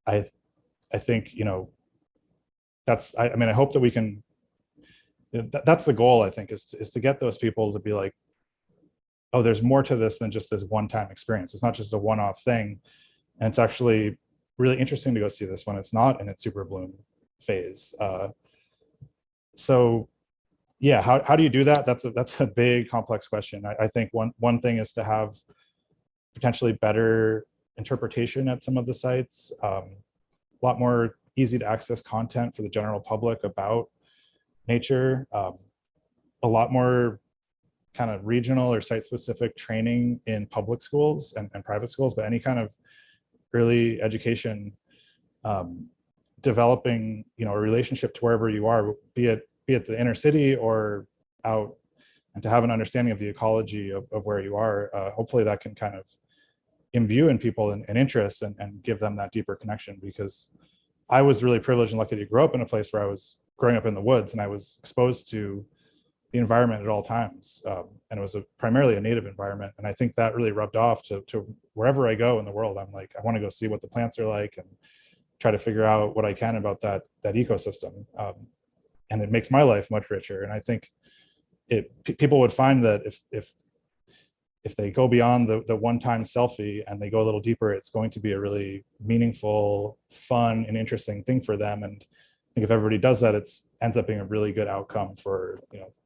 I think, I hope that we can, that's the goal, I think, is to get those people to be like, oh, there's more to this than just this one-time experience. It's not just a one-off thing. And it's actually really interesting to go see this when it's not in its Superbloom phase. So yeah, how do you do that? That's a big, complex question. I think one thing is to have potentially better interpretation at some of the sites, a lot more easy to access content for the general public about nature, a lot more kind of regional or site-specific training in public schools and private schools, but any kind of early education, developing a relationship to wherever you are, be it the inner city or out, and to have an understanding of the ecology of where you are. Hopefully that can kind of imbue in people an interest and give them that deeper connection, because I was really privileged and lucky to grow up in a place where I was growing up in the woods and I was exposed to the environment at all times. And it was primarily a native environment. And I think that really rubbed off to wherever I go in the world. I'm like, I want to go see what the plants are like and try to figure out what I can about that ecosystem. And it makes my life much richer. And I think people would find that if they go beyond the one-time selfie and they go a little deeper, it's going to be a really meaningful, fun, and interesting thing for them. And I think if everybody does that, it ends up being a really good outcome for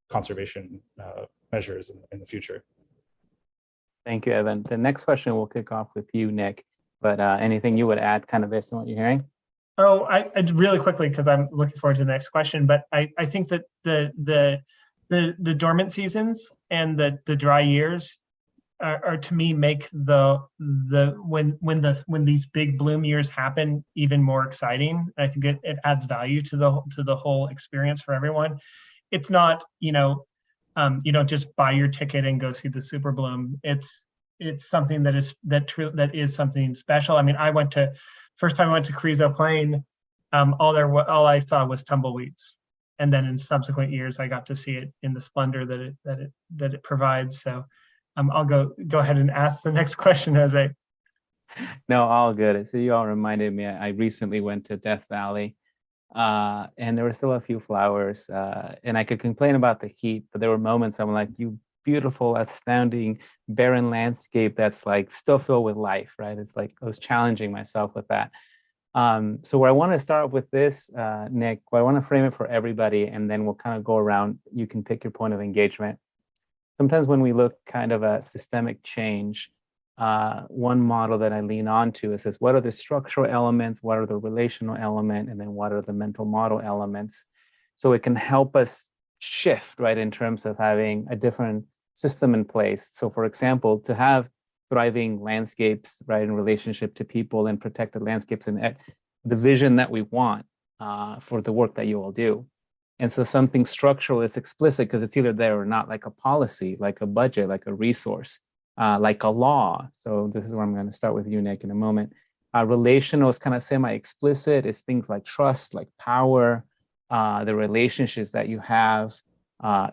conservation measures in the future. Thank you, Evan. The next question we'll kick off with you, Nick. But anything you would add kind of based on what you're hearing? Oh, I really quickly, because I'm looking forward to the next question. But I think that the dormant seasons and the dry years are to me make when these big bloom years happen even more exciting. I think it adds value to the whole experience for everyone. It's not you don't just buy your ticket and go see the Superbloom. It's something that is something special. I mean, first time I went to Carrizo Plain, all I saw was tumbleweeds, and then in subsequent years I got to see it in the splendor that it provides. So I'll go ahead and ask the next question, Jose. No, all good. So you all reminded me, I recently went to Death Valley and there were still a few flowers. And I could complain about the heat, but there were moments I'm like, you beautiful, astounding, barren landscape that's like still filled with life, right? It's like I was challenging myself with that. So where I want to start with this, Nick, I want to frame it for everybody, and then we'll kind of go around. You can pick your point of engagement. Sometimes when we look kind of at systemic change, one model that I lean on to is this: what are the structural elements, what are the relational element, and then what are the mental model elements? So it can help us shift, right, in terms of having a different system in place. So for example, to have thriving landscapes, right, in relationship to people and protected landscapes and the vision that we want for the work that you all do. And so something structural is explicit because it's either there or not, like a policy, like a budget, like a resource, like a law. So this is where I'm going to start with you, Nick, in a moment. Relational is kind of semi-explicit. It's things like trust, like power, the relationships that you have.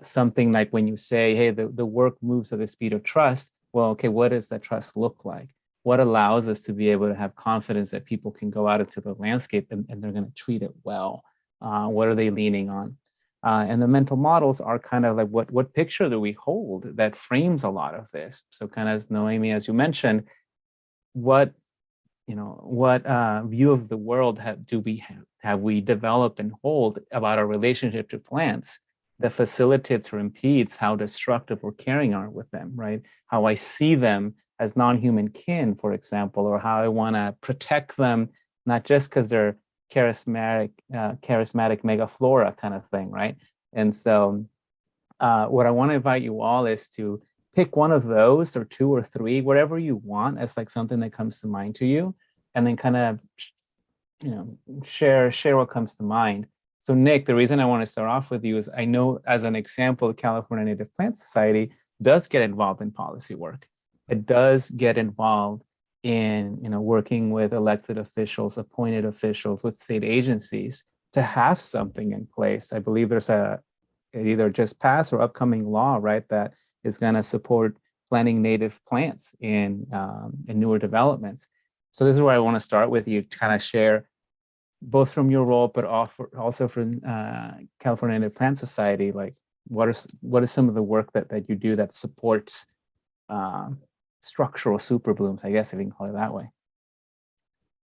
Something like when you say, hey, the work moves at the speed of trust. Well, okay, what does that trust look like? What allows us to be able to have confidence that people can go out into the landscape and they're going to treat it well? What are they leaning on? And the mental models are kind of like what picture do we hold that frames a lot of this? So kind of, Naomi, as you mentioned, what view of the world have we developed and hold about our relationship to plants that facilitates or impedes how destructive or caring are with them, right? How I see them as non-human kin, for example, or how I want to protect them, not just because they're charismatic megaflora kind of thing, right? And so what I want to invite you all is to pick one of those or two or three, whatever you want, as like something that comes to mind to you, and then kind of, share what comes to mind. So Nick, the reason I want to start off with you is I know, as an example, the California Native Plant Society does get involved in policy work. It does get involved in working with elected officials, appointed officials, with state agencies to have something in place. I believe there's a either just passed or upcoming law, right, that is going to support planting native plants in newer developments. So this is where I want to start with you to kind of share, both from your role, but also from California Native Plant Society, like what is some of the work that you do that supports structural super blooms, I guess, if you can call it that way.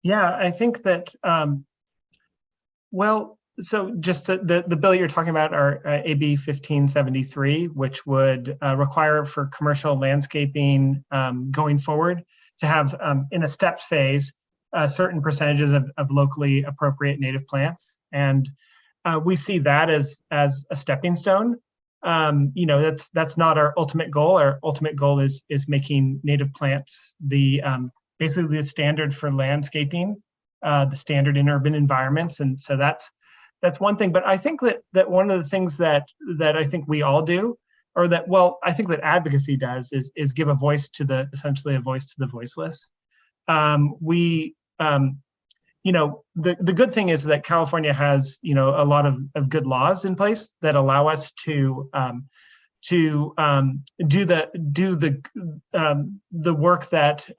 Yeah, I think that, so just the bill you're talking about are AB 1573, which would require for commercial landscaping going forward to have in a stepped phase certain percentages of locally appropriate native plants. And we see that as a stepping stone. That's not our ultimate goal. Our ultimate goal is making native plants the basically the standard for landscaping, the standard in urban environments. And so that's one thing. But I think that one of the things that I think we all do, or that, well, I think that advocacy does, is give a voice to essentially a voice to the voiceless. The good thing is that California has, a lot of good laws in place that allow us to do the work that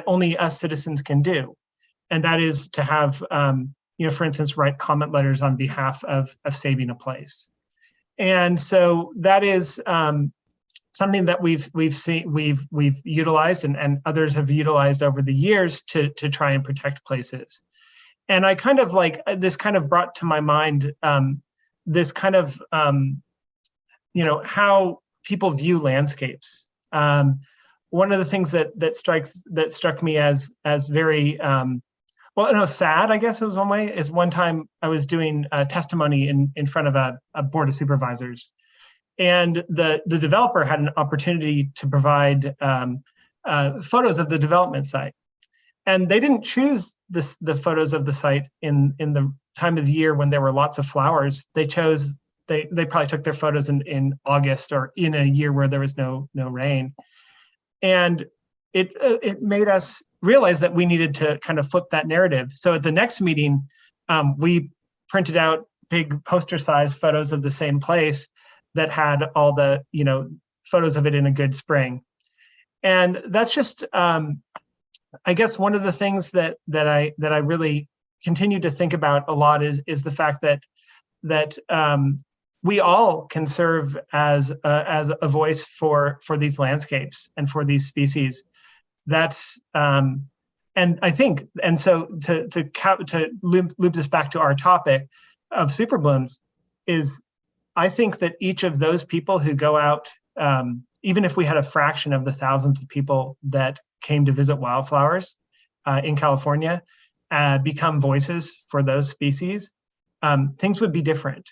only us citizens can do, and that is to have, for instance, write comment letters on behalf of saving a place. And so that is something that we've utilized and others have utilized over the years to try and protect places. And I kind of like, this kind of brought to my mind this kind of, how people view landscapes. One of the things that struck me as very, sad, I guess, is one way, is one time I was doing a testimony in front of a board of supervisors. And the developer had an opportunity to provide photos of the development site. And they didn't choose the photos of the site in the time of the year when there were lots of flowers. They probably took their photos in August, or in a year where there was no rain. And it made us realize that we needed to kind of flip that narrative. So at the next meeting, we printed out big poster-sized photos of the same place that had all the photos of it in a good spring. And that's just I guess one of the things that I really continue to think about a lot is the fact that we all can serve as a voice for these landscapes and for these species. That's and I think, and so to loop this back to our topic of superblooms, is I think that each of those people who go out, even if we had a fraction of the thousands of people that came to visit wildflowers in California, become voices for those species, things would be different.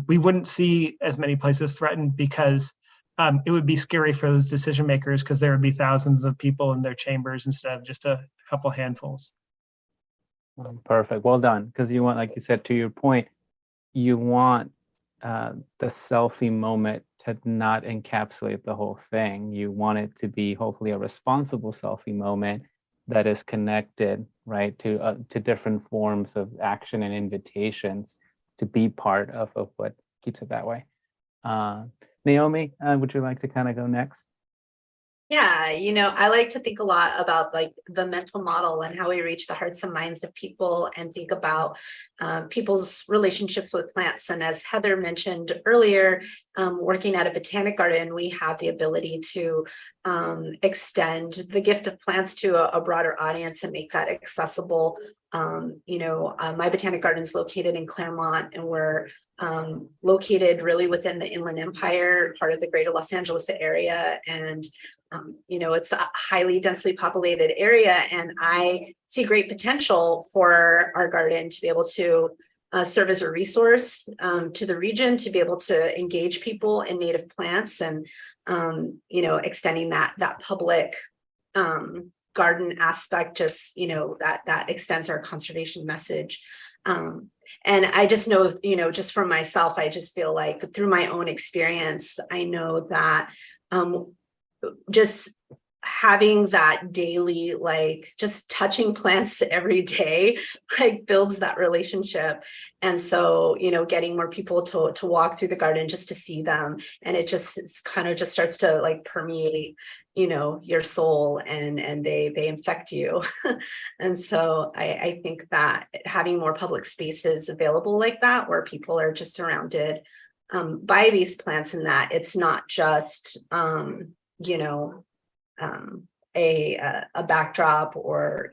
We wouldn't see as many places threatened because it would be scary for those decision makers, because there would be thousands of people in their chambers instead of just a couple handfuls. Perfect. Well done. Because you want, like you said, to your point, you want the selfie moment to not encapsulate the whole thing. You want it to be hopefully a responsible selfie moment that is connected, right, to different forms of action and invitations to be part of what keeps it that way. Naomi, would you like to kind of go next? Yeah, I like to think a lot about like the mental model and how we reach the hearts and minds of people and think about people's relationships with plants. And as Heather mentioned earlier, working at a botanic garden, we have the ability to extend the gift of plants to a broader audience and make that accessible. My botanic garden is located in Claremont, and we're located really within the Inland Empire, part of the greater Los Angeles area. And it's a highly densely populated area, and I see great potential for our garden to be able to serve as a resource to the region, to be able to engage people in native plants, and extending that public garden aspect, just that extends our conservation message. And I just know, just for myself, I just feel like through my own experience, I know that just having that daily, like just touching plants every day, like builds that relationship. And so, getting more people to walk through the garden just to see them, and it's kind of just starts to like permeate, your soul, and they infect you. And so I think that having more public spaces available like that, where people are just surrounded by these plants, and that it's not just a backdrop, or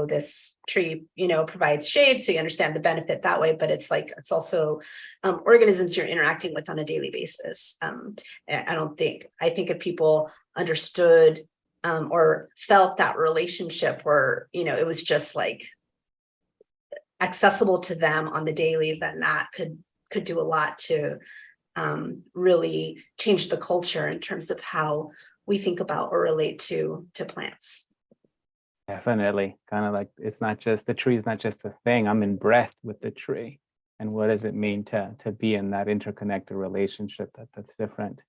this tree provides shade, so you understand the benefit that way, but it's also organisms you're interacting with on a daily basis. I think if people understood or felt that relationship, where it was just like accessible to them on the daily, then that could do a lot to really change the culture in terms of how we think about or relate to plants. Definitely. Kind of like, it's not just, the tree is not just a thing. I'm in breath with the tree. And what does it mean to be in that interconnected relationship that's different?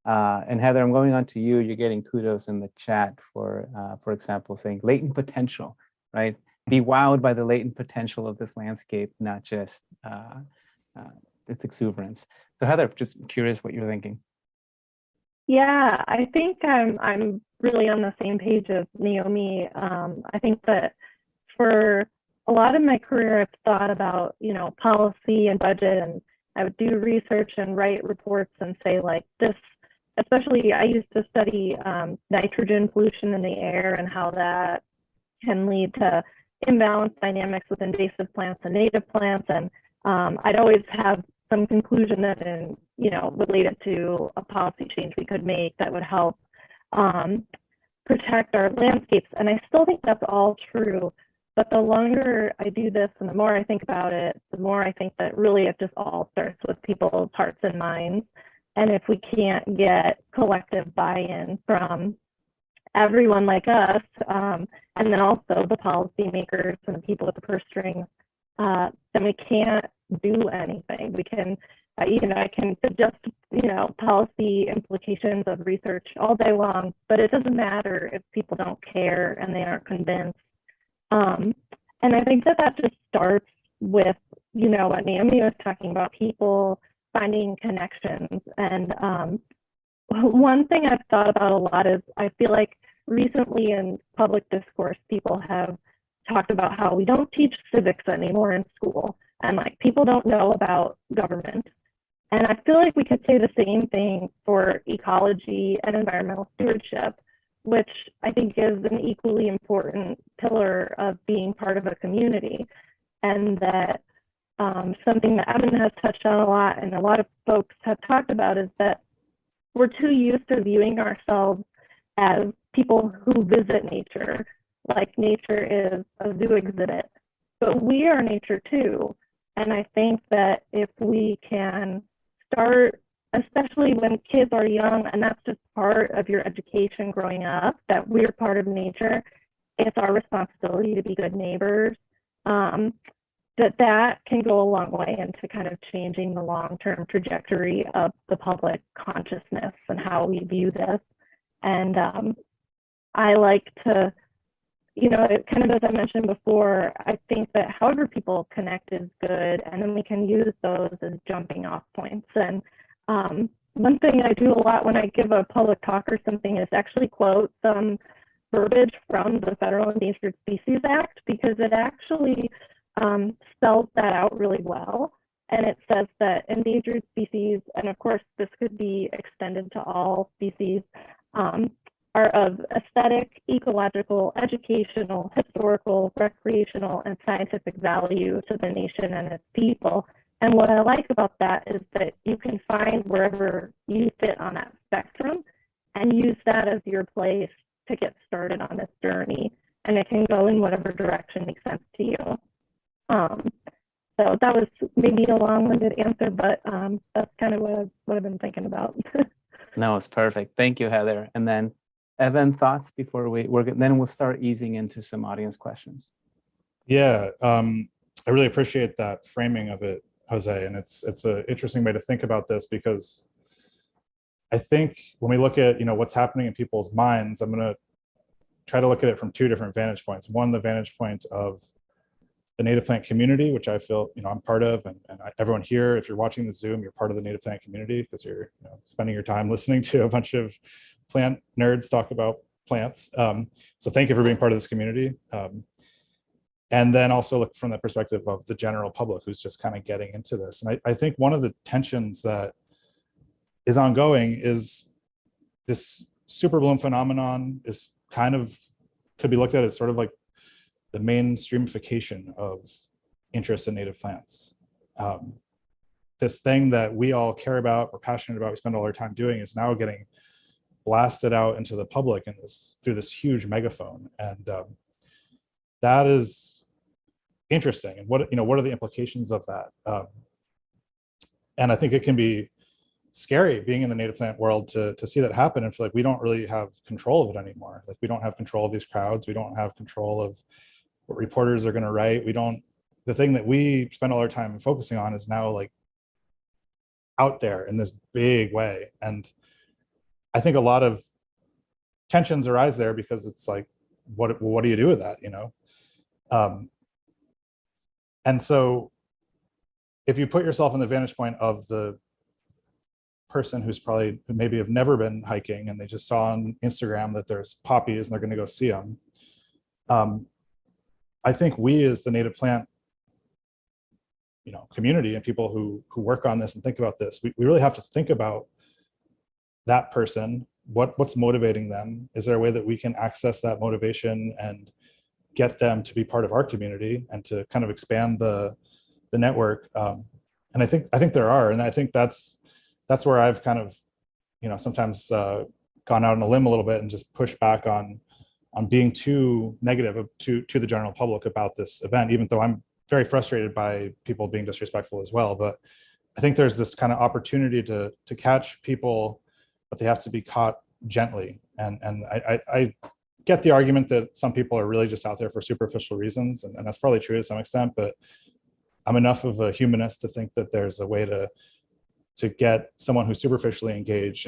And Heather, I'm going on to you. You're getting kudos in the chat for example, saying latent potential, right? Be wowed by the latent potential of this landscape, not just its exuberance. So Heather, just curious what you're thinking. Yeah, I think I'm really on the same page as Naomi. I think that for a lot of my career, I've thought about, policy and budget, and I would do research and write reports and say like this, especially I used to study nitrogen pollution in the air and how that can lead to imbalanced dynamics with invasive plants and native plants. And I'd always have some conclusion that related to a policy change we could make that would help protect our landscapes. And I still think that's all true. But the longer I do this and the more I think about it, the more I think that really it just all starts with people's hearts and minds. And if we can't get collective buy-in from everyone like us, and then also the policymakers and the people with the purse strings, then we can't do anything. We can, I can suggest, policy implications of research all day long, but it doesn't matter if people don't care and they aren't convinced. And I think that just starts with, what Naomi was talking about, people finding connections. And one thing I've thought about a lot is I feel like recently in public discourse, people have talked about how we don't teach civics anymore in school, and like people don't know about government. And I feel like we could say the same thing for ecology and environmental stewardship, which I think is an equally important pillar of being part of a community. And that something that Evan has touched on a lot and a lot of folks have talked about is that we're too used to viewing ourselves as people who visit nature, like nature is a zoo exhibit, but we are nature too. And I think that if we can start, especially when kids are young, and that's just part of your education growing up, that we're part of nature, it's our responsibility to be good neighbors, that can go a long way into kind of changing the long-term trajectory of the public consciousness and how we view this. And I like to, kind of as I mentioned before, I think that however people connect is good, and then we can use those as jumping off points. And one thing I do a lot when I give a public talk or something is actually quote some verbiage from the Federal Endangered Species Act, because it actually spells that out really well. And it says that endangered species, and of course this could be extended to all species, are of aesthetic, ecological, educational, historical, recreational, and scientific value to the nation and its people. And what I like about that is that you can find wherever you fit on that spectrum and use that as your place to get started on this journey. And it can go in whatever direction makes sense to you. So that was maybe a long-winded answer, but that's kind of what I've been thinking about. No, it's perfect. Thank you, Heather. And then Evan, thoughts before then we'll start easing into some audience questions. Yeah, I really appreciate that framing of it, Jose. And it's an interesting way to think about this, because I think when we look at, what's happening in people's minds, I'm going to try to look at it from two different vantage points. One, the vantage point of the native plant community, which I feel, I'm part of, and everyone here, if you're watching the Zoom, you're part of the native plant community because you're spending your time listening to a bunch of plant nerds talk about plants. So thank you for being part of this community. And then also look from the perspective of the general public who's just kind of getting into this. And I think one of the tensions that is ongoing is this Superbloom phenomenon is could be looked at as sort of like the mainstreamification of interest in native plants. This thing that we all care about, we're passionate about, we spend all our time doing, is now getting blasted out into the public in through this huge megaphone. And that is interesting. And what are the implications of that? And I think it can be scary being in the native plant world to see that happen and feel like we don't really have control of it anymore. Like we don't have control of these crowds. We don't have control of what reporters are going to write. The thing that we spend all our time focusing on is now like out there in this big way. And I think a lot of tensions arise there because it's like, what do you do with that, and so if you put yourself in the vantage point of the person who's maybe have never been hiking and they just saw on Instagram that there's poppies and they're going to go see them, I think we as the native plant community and people who work on this and think about this, we really have to think about that person. What's motivating them? Is there a way that we can access that motivation and get them to be part of our community and to kind of expand the network? And I think there are, and I think that's where I've kind of sometimes gone out on a limb a little bit and just pushed back on being too negative to the general public about this event, even though I'm very frustrated by people being disrespectful as well. But I think there's this kind of opportunity to catch people, but they have to be caught gently. And I get the argument that some people are really just out there for superficial reasons, and that's probably true to some extent, but I'm enough of a humanist to think that there's a way to get someone who's superficially engaged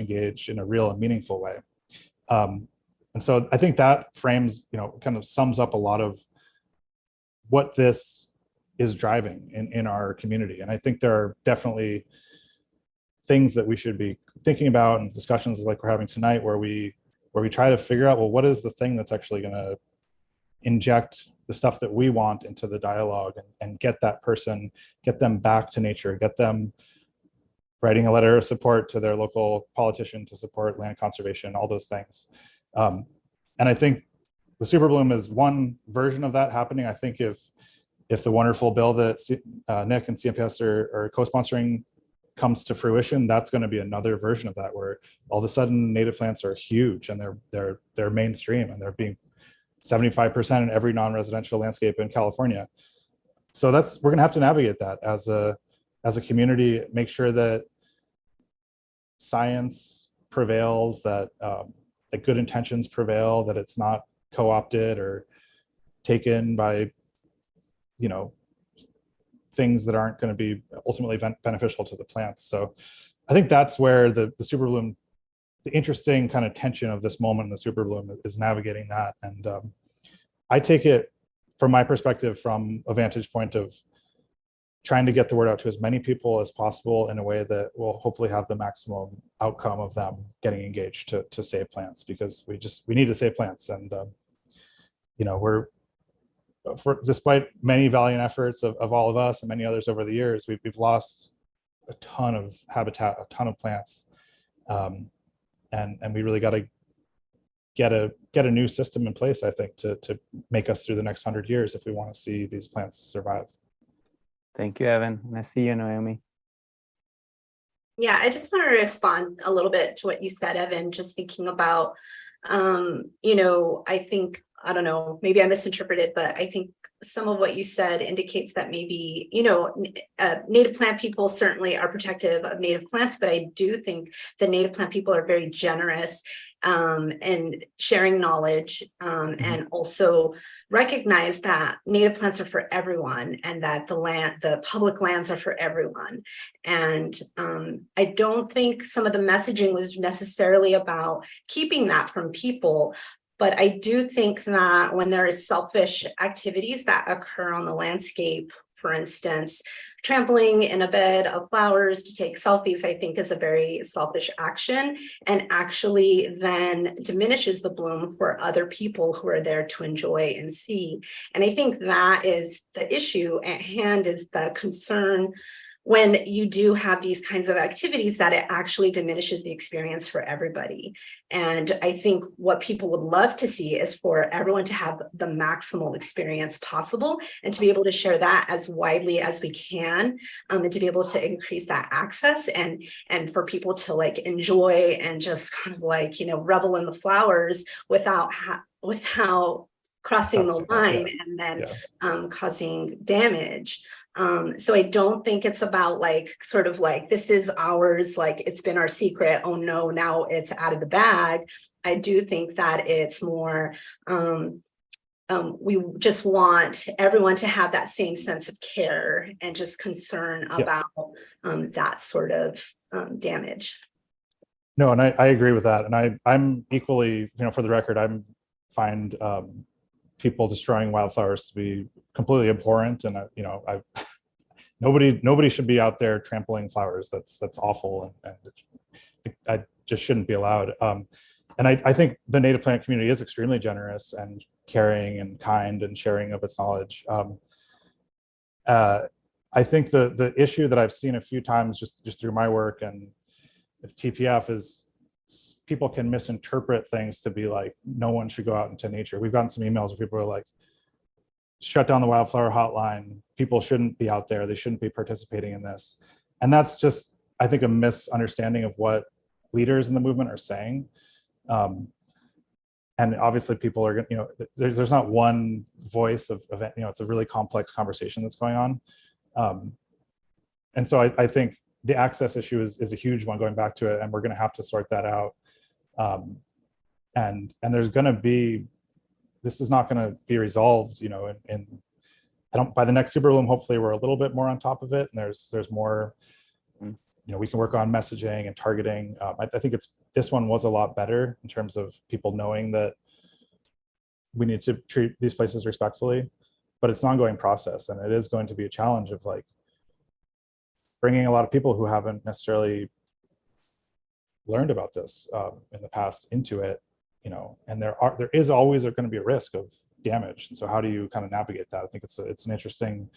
in a real and meaningful way. And so I think that frames, kind of sums up a lot of what this is driving in our community. And I think there are definitely things that we should be thinking about, and discussions like we're having tonight where we try to figure out, well, what is the thing that's actually going to inject the stuff that we want into the dialogue, and get that person, get them back to nature, get them writing a letter of support to their local politician to support land conservation, all those things. And I think the Superbloom is one version of that happening. I think if the wonderful bill that Nick and CMPS are co-sponsoring comes to fruition, that's going to be another version of that, where all of a sudden native plants are huge and they're mainstream, and they're being 75% in every non-residential landscape in California. So we're going to have to navigate that as a community, make sure that science prevails, that that good intentions prevail, that it's not co-opted or taken by, you know, things that aren't going to be ultimately beneficial to the plants. So I think that's where the Superbloom, the interesting kind of tension of this moment in the Superbloom is navigating that. And I take it from my perspective from a vantage point of trying to get the word out to as many people as possible in a way that will hopefully have the maximum outcome of them getting engaged to save plants, because we need to save plants. And you know, despite many valiant efforts of all of us and many others over the years, we've lost a ton of habitat, a ton of plants, and we really got to get a new system in place, I think, to make us through the next 100 years if we want to see these plants survive. Thank you, Evan. And I see you, Naomi. Yeah, I just want to respond a little bit to what you said, Evan, just thinking about, you know, I think, I don't know, maybe I misinterpreted, but I think some of what you said indicates that maybe, you know, native plant people certainly are protective of native plants, but I do think that native plant people are very generous and sharing knowledge, and also recognize that native plants are for everyone, and that the public lands are for everyone. And I don't think some of the messaging was necessarily about keeping that from people. But I do think that when there is selfish activities that occur on the landscape, for instance, trampling in a bed of flowers to take selfies, I think is a very selfish action, and actually then diminishes the bloom for other people who are there to enjoy and see. And I think that is the issue at hand, is the concern when you do have these kinds of activities, that it actually diminishes the experience for everybody. And I think what people would love to see is for everyone to have the maximal experience possible, and to be able to share that as widely as we can, and to be able to increase that access, and for people to like enjoy and just kind of like, you know, revel in the flowers without crossing the line and then causing damage. So I don't think it's about like sort of like, this is ours, like it's been our secret, oh no, now it's out of the bag. I do think that it's more we just want everyone to have that same sense of care and just concern about that sort of damage. No, and I agree with that. And I'm equally, you know, for the record, find people destroying wildflowers to be completely abhorrent, and you know, nobody should be out there trampling flowers. That's awful, and I just shouldn't be allowed. And I think the native plant community is extremely generous and caring and kind and sharing of its knowledge. I think the issue that I've seen a few times just through my work and with TPF is people can misinterpret things to be like, no one should go out into nature. We've gotten some emails where people are like, shut down the wildflower hotline. People shouldn't be out there. They shouldn't be participating in this. And that's just, I think, a misunderstanding of what leaders in the movement are saying. And obviously people are, you know, there's not one voice of you know, it's a really complex conversation that's going on. And so I think the access issue is a huge one, going back to it, and we're going to have to sort that out. And there's going to be, this is not going to be resolved, you know, by the next Superbloom, hopefully we're a little bit more on top of it, and there's more, you know, we can work on messaging and targeting. I think this one was a lot better in terms of people knowing that we need to treat these places respectfully, but it's an ongoing process, and it is going to be a challenge of like bringing a lot of people who haven't necessarily learned about this in the past into it, you know, and there is always going to be a risk of damaged. And so how do you kind of navigate that? I think it's an interesting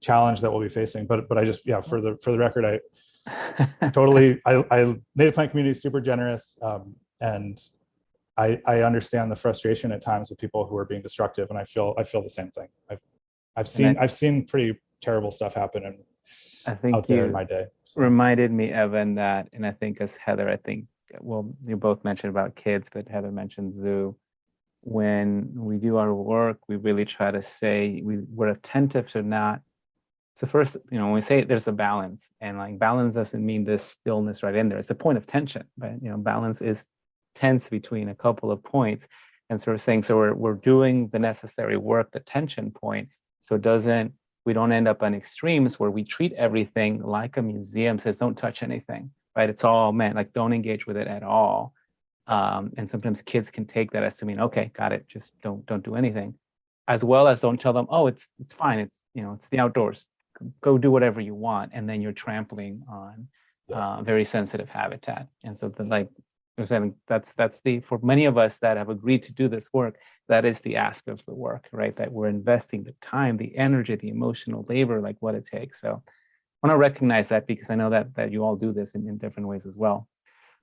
challenge that we'll be facing. But I just, yeah, for the record, I totally, native plant community is super generous. And I understand the frustration at times with people who are being destructive. And I feel the same thing. I've seen pretty terrible stuff happen out there in my day. So. Reminded me, Evan, that, and I think as Heather, well, you both mentioned about kids, but Heather mentioned zoo. When we do our work, we really try to say we're attentive to not. So first, when we say there's a balance, and like balance doesn't mean there's stillness right in there. It's a point of tension, but balance is tense between a couple of points, and sort of saying, so we're doing the necessary work, the tension point, so we don't end up on extremes where we treat everything like a museum says, don't touch anything, right? It's all meant like don't engage with it at all. And sometimes kids can take that as to mean, okay, got it, just don't do anything, as well as don't tell them, oh, it's fine, it's it's the outdoors, go do whatever you want, and then you're trampling on very sensitive habitat. And so that's for many of us that have agreed to do this work, that is the ask of the work, right? That we're investing the time, the energy, the emotional labor, like what it takes. So I want to recognize that, because I know that you all do this in different ways as well.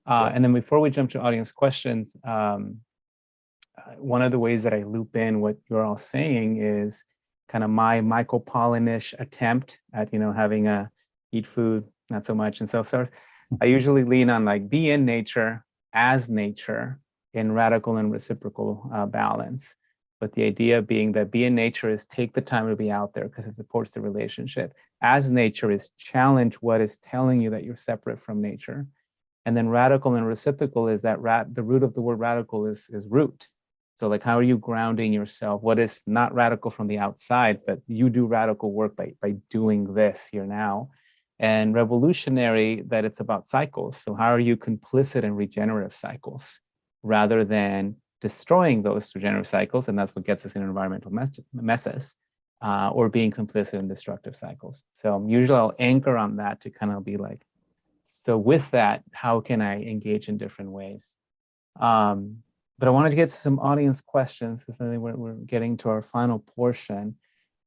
And then before we jump to audience questions, one of the ways that I loop in what you're all saying is kind of my Michael Pollan-ish attempt at, having a eat food, not so much, and so forth. I usually lean on like be in nature, as nature, in radical and reciprocal balance. But the idea being that be in nature is take the time to be out there because it supports the relationship. As nature is challenge what is telling you that you're separate from nature. And then radical and reciprocal is that the root of the word radical is root. So like, how are you grounding yourself? What is not radical from the outside, but you do radical work by doing this here now. And revolutionary, that it's about cycles. So how are you complicit in regenerative cycles rather than destroying those regenerative cycles? And that's what gets us in environmental messes, or being complicit in destructive cycles. So usually I'll anchor on that to kind of be like, so with that, how can I engage in different ways? But I wanted to get to some audience questions because I think we're getting to our final portion.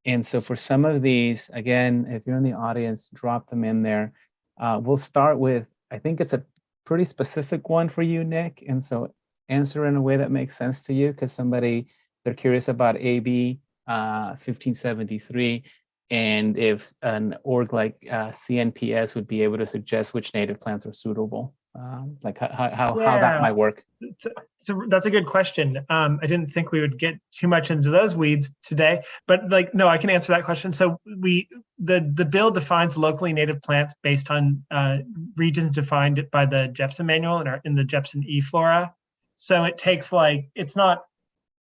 And so for some of these, again, if you're in the audience, drop them in there. We'll start with, I think it's a pretty specific one for you, Nick. And so answer in a way that makes sense to you, because they're curious about AB 1573. And if an org like CNPS would be able to suggest which native plants are suitable, like how that might work. So that's a good question. I didn't think we would get too much into those weeds today, but no, I can answer that question. So the bill defines locally native plants based on regions defined by the Jepson manual and in the Jepson e-flora. So it takes it's not,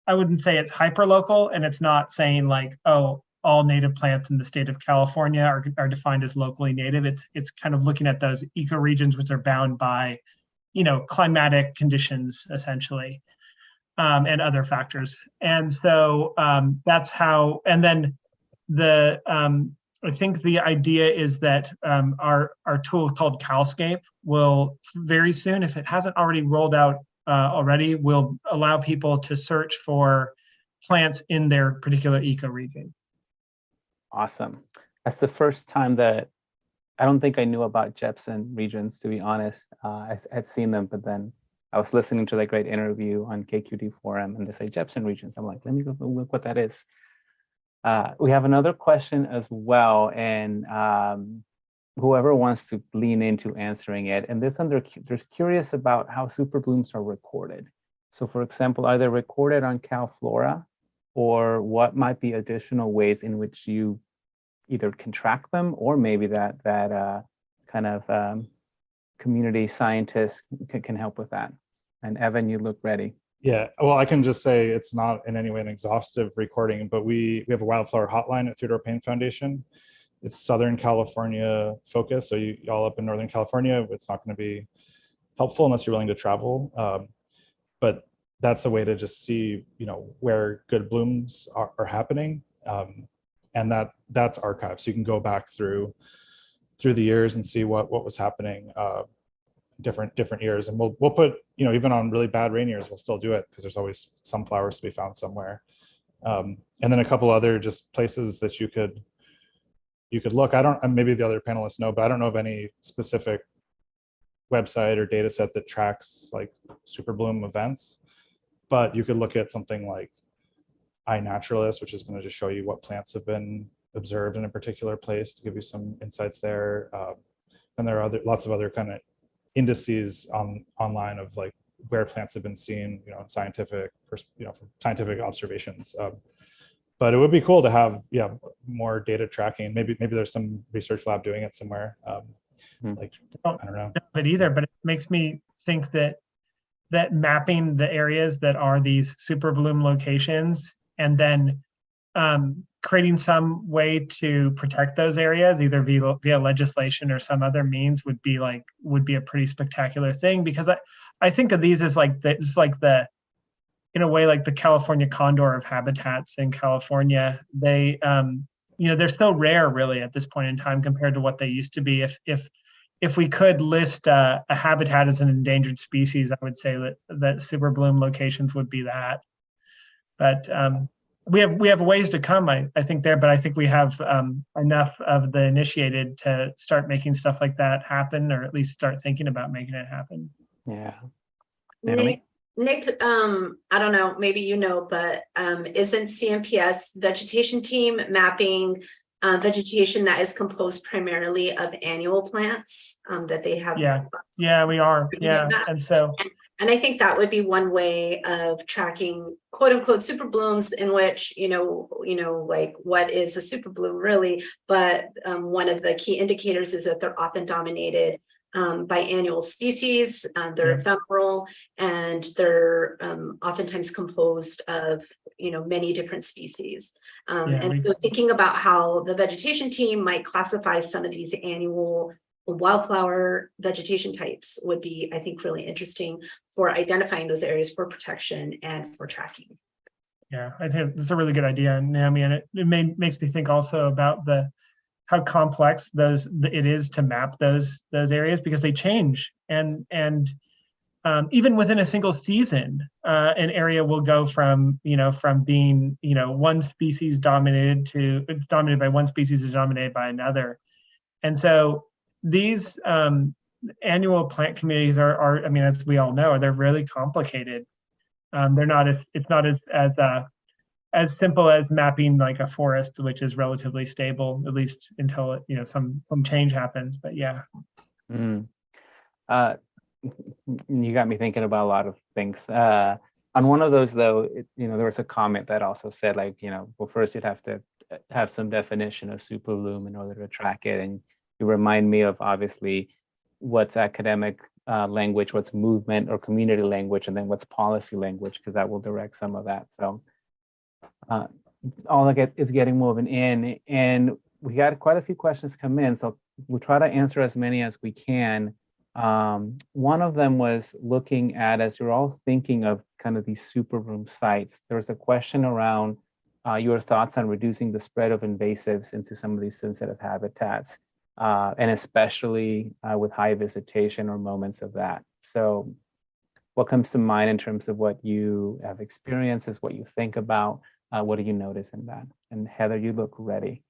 I wouldn't say it's hyper local, and it's not saying like, oh, all native plants in the state of California are defined as locally native. It's kind of looking at those ecoregions which are bound by, climatic conditions essentially, and other factors. And so that's how. And then I think the idea is that our tool called CalScape will very soon, if it hasn't already rolled out already, will allow people to search for plants in their particular ecoregion. Awesome. That's the first time that I don't think I knew about Jepson regions, to be honest. I had seen them, but then I was listening to that great interview on KQD Forum, and they say Jepson regions. I'm like, let me go look what that is. We have another question as well, and whoever wants to lean into answering it. And this they're curious about how superblooms are recorded. So for example, are they recorded on CalFlora, or what might be additional ways in which you either can track them, or maybe that kind of community scientists can help with that. And Evan, you look ready. Yeah, well, I can just say it's not in any way an exhaustive recording, but we have a wildflower hotline at Theodore Payne Foundation. It's Southern California focused, so you all up in Northern California, it's not going to be helpful unless you're willing to travel. But that's a way to just see, where good blooms are happening. And that's archived. So you can go back through the years and see what was happening different years. And we'll put, even on really bad rain years, we'll still do it because there's always some flowers to be found somewhere. And then a couple other just places that you could look. I don't, and maybe the other panelists know, but I don't know of any specific website or data set that tracks like Superbloom events. But you could look at something like iNaturalist, which is going to just show you what plants have been observed in a particular place to give you some insights there. And there are lots of other kind of indices online of like where plants have been seen, from scientific observations. But it would be cool to have, more data tracking. Maybe there's some research lab doing it somewhere. Like, I don't know. But it makes me think that mapping the areas that are these Superbloom locations and then creating some way to protect those areas, either via legislation or some other means, would be a pretty spectacular thing. Because I think of these as in a way, like the California condor of habitats in California. They, they're so rare really at this point in time compared to what they used to be. If we could list a habitat as an endangered species, I would say that Superbloom locations would be that. But we have ways to come, I think there, but I think we have enough of the initiated to start making stuff like that happen, or at least start thinking about making it happen. Yeah. Nick, I don't know, maybe but isn't CMPS vegetation team mapping vegetation that is composed primarily of annual plants that they have? Yeah, we are. Yeah, and I think that would be one way of tracking "quote unquote" superblooms, in which like what is a superbloom really? But one of the key indicators is that they're often dominated by annual species. They're ephemeral, and they're oftentimes composed of many different species. So thinking about how the vegetation team might classify some of these annual wildflower vegetation types would be, I think, really interesting for identifying those areas for protection and for tracking. Yeah, I think that's a really good idea, Naomi, and it makes me think also about how complex it is to map those areas, because they change, and even within a single season, an area will go from being one species dominated by one species is dominated by another. And so these annual plant communities are, I mean, as we all know, they're really complicated. It's not as simple as mapping like a forest, which is relatively stable, at least until some change happens. But yeah. You got me thinking about a lot of things. On one of those, though, there was a comment that also said, like, well, first you'd have to have some definition of Superbloom in order to track it. And you remind me of, obviously, what's academic language, what's movement or community language, and then what's policy language, because that will direct some of that. So all I get is getting moving in, and we got quite a few questions come in, so we'll try to answer as many as we can. One of them was looking at, as you're all thinking of kind of these Superbloom sites, there was a question around your thoughts on reducing the spread of invasives into some of these sensitive habitats, and especially with high visitation or moments of that. So what comes to mind in terms of what you have experienced, is what you think about? What do you notice in that? And Heather, you look ready.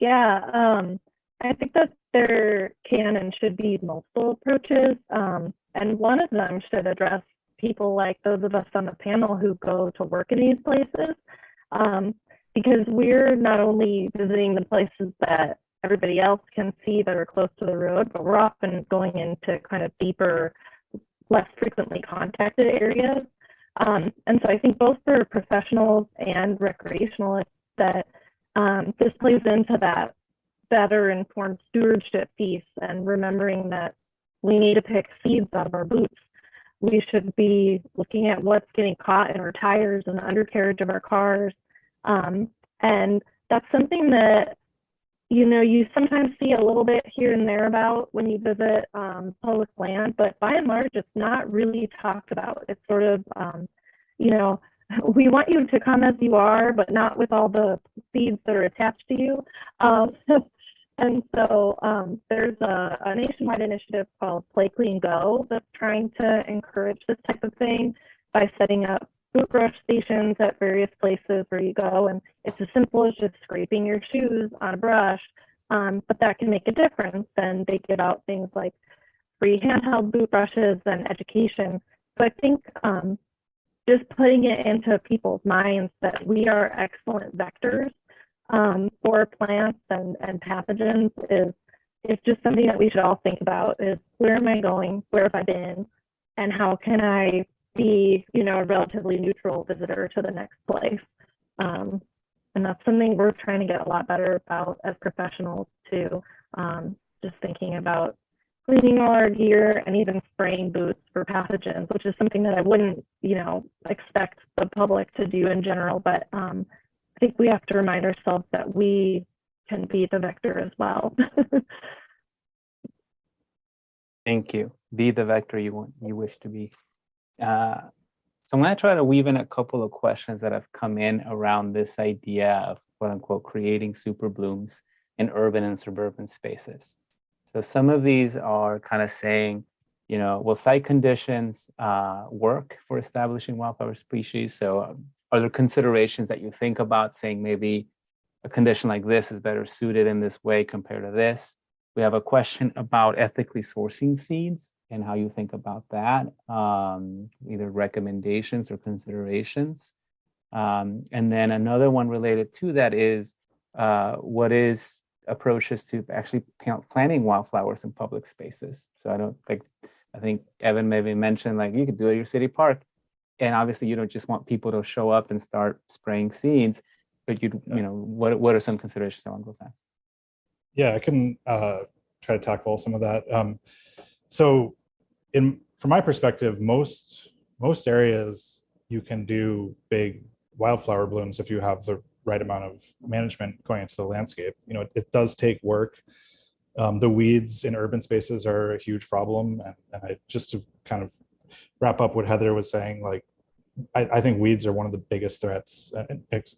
Yeah, I think that there can and should be multiple approaches. And one of them should address people like those of us on the panel who go to work in these places. Because we're not only visiting the places that everybody else can see that are close to the road, but we're often going into kind of deeper, less frequently contacted areas. And so I think both for professionals and recreationalists that this plays into that better informed stewardship piece, and remembering that we need to pick seeds out of our boots. We should be looking at what's getting caught in our tires and the undercarriage of our cars. And that's something that, you sometimes see a little bit here and there about when you visit public land, but by and large, it's not really talked about. It's sort of, we want you to come as you are, but not with all the seeds that are attached to you. And so there's a nationwide initiative called Play Clean Go that's trying to encourage this type of thing by setting up boot brush stations at various places where you go, and it's as simple as just scraping your shoes on a brush, but that can make a difference. And they give out things like free handheld boot brushes and education. So I think just putting it into people's minds that we are excellent vectors for plants and pathogens is just something that we should all think about, is where am I going, where have I been, and how can I be, a relatively neutral visitor to the next place. And that's something we're trying to get a lot better about as professionals too. Just thinking about cleaning all our gear and even spraying boots for pathogens, which is something that I wouldn't, expect the public to do in general. But I think we have to remind ourselves that we can be the vector as well. Thank you. Be the vector you wish to be. So I'm going to try to weave in a couple of questions that have come in around this idea of quote unquote creating super blooms in urban and suburban spaces. So some of these are kind of saying, will site conditions work for establishing wildflower species? So are there considerations that you think about saying maybe a condition like this is better suited in this way compared to this? We have a question about ethically sourcing seeds and how you think about that, either recommendations or considerations. And then another one related to that is what is approaches to actually planting wildflowers in public spaces. So I think Evan maybe mentioned like you could do it at your city park. And obviously you don't just want people to show up and start spraying seeds, but what are some considerations along those lines? Yeah, I can try to tackle some of that. So from my perspective, most areas you can do big wildflower blooms if you have the right amount of management going into the landscape. It does take work. The weeds in urban spaces are a huge problem. And just to kind of wrap up what Heather was saying, like, I think weeds are one of the biggest threats.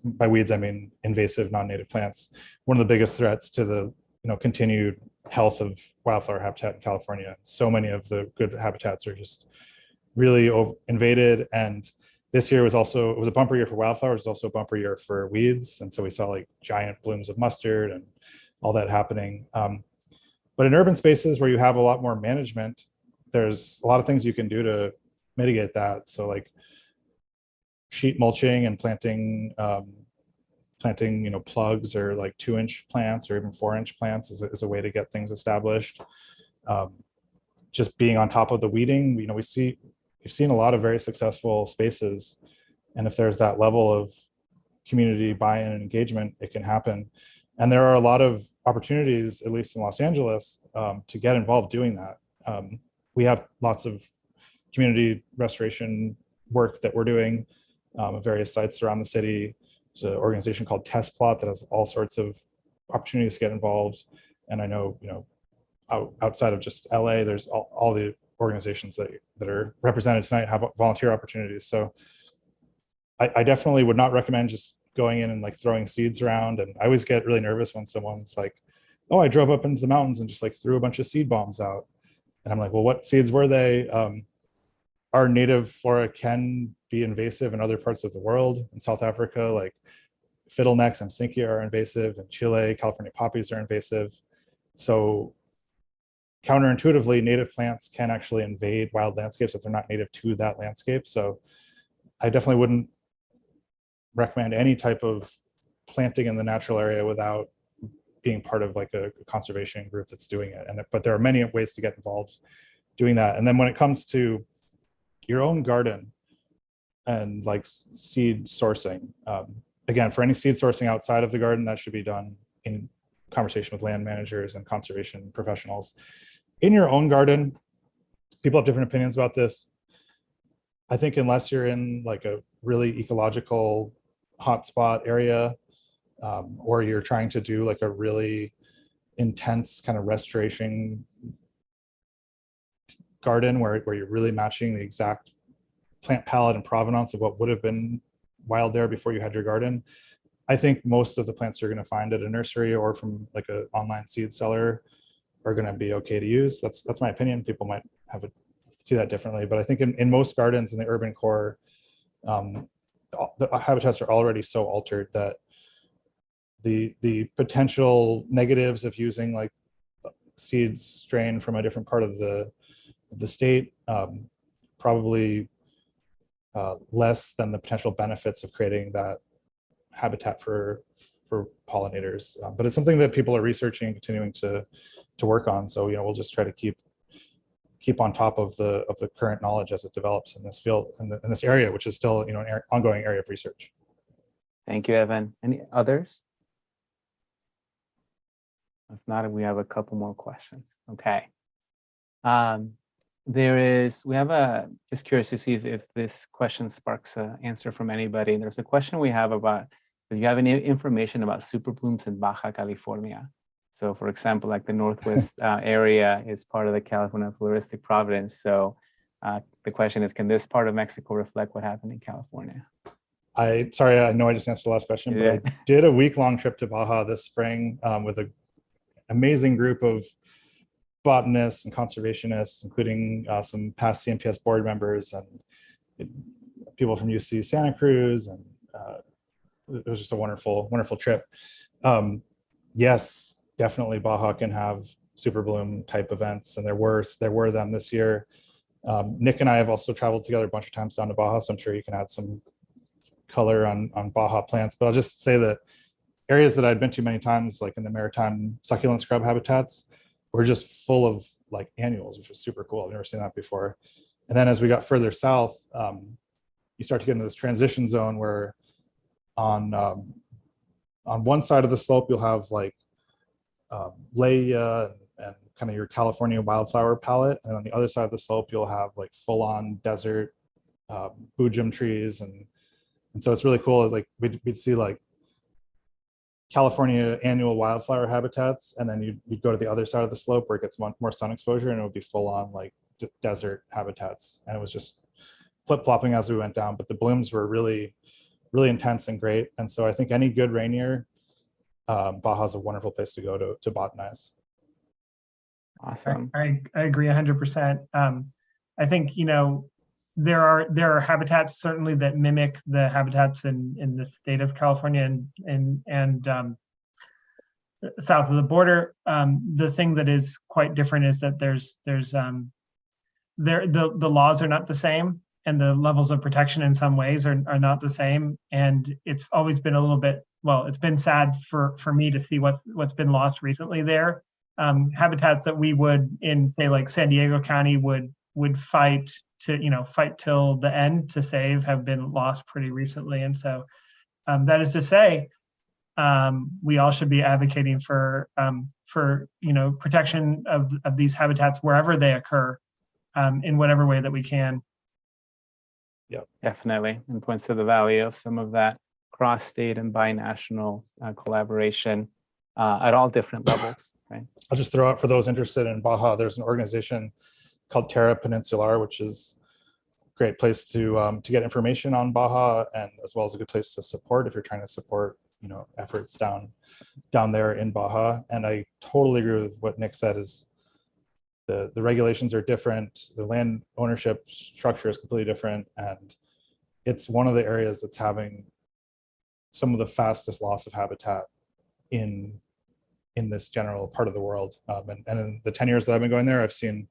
By weeds, I mean invasive non-native plants. One of the biggest threats to the continued health of wildflower habitat in California. So many of the good habitats are just really invaded. And this year was a bumper year for wildflowers. It was also a bumper year for weeds. And so we saw like giant blooms of mustard and all that happening. But in urban spaces where you have a lot more management, there's a lot of things you can do to mitigate that. So like sheet mulching and planting plugs or like 2-inch plants or even 4-inch plants is a way to get things established. Just being on top of the weeding, we've seen a lot of very successful spaces, and if there's that level of community buy-in and engagement, it can happen. And there are a lot of opportunities, at least in Los Angeles, to get involved doing that. We have lots of community restoration work that we're doing at various sites around the city. There's an organization called Test Plot that has all sorts of opportunities to get involved. And I know, outside of just LA, there's all the organizations that are represented tonight have volunteer opportunities. So I definitely would not recommend just going in and like throwing seeds around. And I always get really nervous when someone's like, oh, I drove up into the mountains and just like threw a bunch of seed bombs out. And I'm like, well, what seeds were they? Our native flora can be invasive in other parts of the world. In South Africa, like fiddlenecks and Sinkia are invasive. In Chile, California poppies are invasive. So counterintuitively, native plants can actually invade wild landscapes if they're not native to that landscape. So I definitely wouldn't recommend any type of planting in the natural area without being part of like a conservation group that's doing it. But there are many ways to get involved doing that. And then when it comes to your own garden and like seed sourcing, again, for any seed sourcing outside of the garden, that should be done in conversation with land managers and conservation professionals. In your own garden, people have different opinions about this. I think unless you're in like a really ecological hotspot area, or you're trying to do like a really intense kind of restoration garden where you're really matching the exact plant palette and provenance of what would have been wild there before you had your garden, I think most of the plants you're going to find at a nursery or from like an online seed seller are going to be okay to use. That's my opinion. People might see that differently, but I think in most gardens in the urban core, the habitats are already so altered that the potential negatives of using like seeds strain from a different part of the state probably less than the potential benefits of creating that habitat for pollinators. But it's something that people are researching and continuing to work on. So we'll just try to keep on top of the current knowledge as it develops in this field, in this area, which is still an ongoing area of research. Thank you, Evan. Any others? If not, we have a couple more questions. Okay. Just curious to see if this question sparks an answer from anybody. There's a question we have about, do you have any information about superblooms in Baja California? So for example, like the Northwest area is part of the California floristic province. So the question is, can this part of Mexico reflect what happened in California? Sorry, I know I just answered the last question, but I did a week-long trip to Baja this spring with an amazing group of botanists and conservationists, including some past CNPS board members and people from UC Santa Cruz, and it was just a wonderful, wonderful trip. Yes, definitely Baja can have Superbloom type events, and there were them this year. Nick and I have also traveled together a bunch of times down to Baja, so I'm sure you can add some color on Baja plants. But I'll just say that areas that I'd been to many times, like in the maritime succulent scrub habitats, were just full of like annuals, which was super cool. I've never seen that before. And then as we got further south, you start to get into this transition zone where on one side of the slope, you'll have like Leia and kind of your California wildflower palette. And on the other side of the slope, you'll have like full-on desert boojum trees. And so it's really cool. Like we'd see like California annual wildflower habitats, and then you'd go to the other side of the slope where it gets more sun exposure, and it would be full on like desert habitats. And it was just flip-flopping as we went down, but the blooms were really, really intense and great. And so I think any good rain year, Baja's a wonderful place to go to botanize. Awesome. I agree 100%. I think, there are habitats certainly that mimic the habitats in the state of California and south of the border. The thing that is quite different is that the laws are not the same, and the levels of protection in some ways are not the same. And it's always been a little bit, well, it's been sad for me to see what's been lost recently there. Habitats that we would in, say, like San Diego County would fight till the end to save have been lost pretty recently. And so that is to say, we all should be advocating for protection of these habitats wherever they occur, in whatever way that we can. Yeah, definitely, and points to the value of some of that cross-state and binational collaboration at all different levels. Right. I'll just throw out for those interested in Baja, there's an organization called Terra Peninsular, which is a great place to get information on Baja, and as well as a good place to support if you're trying to support efforts down there in Baja. And I totally agree with what Nick said, is the regulations are different, the land ownership structure is completely different, and it's one of the areas that's having some of the fastest loss of habitat in this general part of the world. And in the 10 years that I've been going there, I've seen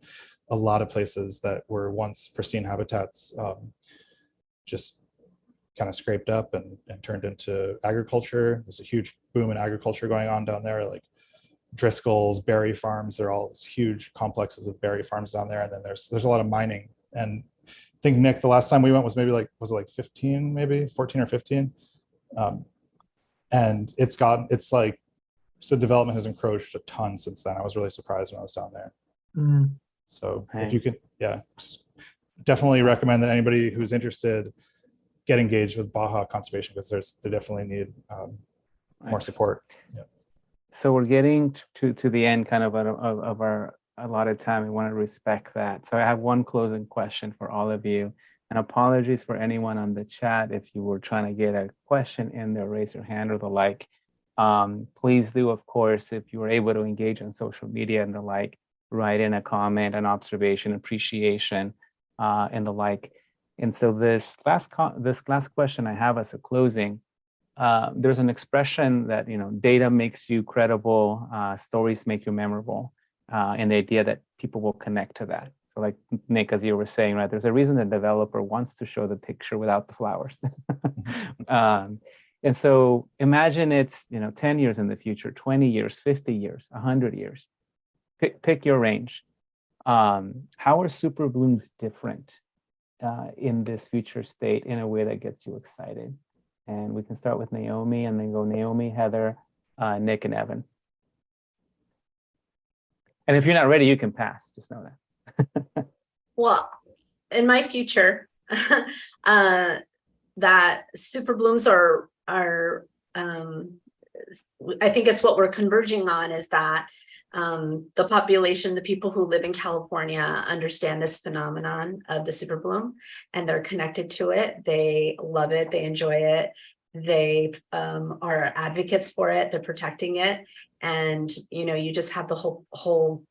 a lot of places that were once pristine habitats just kind of scraped up and turned into agriculture. There's a huge boom in agriculture going on down there, like Driscoll's berry farms. They're all huge complexes of berry farms down there. And then there's a lot of mining. And I think, Nick, the last time we went was maybe was it like 15, maybe 14 or 15? And so development has encroached a ton since then. I was really surprised when I was down there. Mm. So if you could, definitely recommend that anybody who's interested get engaged with Baja conservation, because they definitely need more support. Yeah. So we're getting to the end kind of our allotted time. We want to respect that. So I have one closing question for all of you, and apologies for anyone on the chat if you were trying to get a question in there, raise your hand or the like. Please do, of course, if you were able to engage on social media and the like, write in a comment, an observation, appreciation, and the like. And so this last question I have as a closing, there's an expression that, data makes you credible, stories make you memorable, and the idea that people will connect to that. So like Nick, as you were saying, right, there's a reason the developer wants to show the picture without the flowers. And so imagine it's, 10 years in the future, 20 years, 50 years, 100 years. Pick your range. How are Superblooms different in this future state in a way that gets you excited? And we can start with Naomi and then go Naomi, Heather, Nick, and Evan. And if you're not ready, you can pass, just know that. Well, in my future, that Superblooms are I think it's what we're converging on, is that the population, the people who live in California understand this phenomenon of the Superbloom, and they're connected to it. They love it. They enjoy it. They are advocates for it. They're protecting it. And, you just have the whole,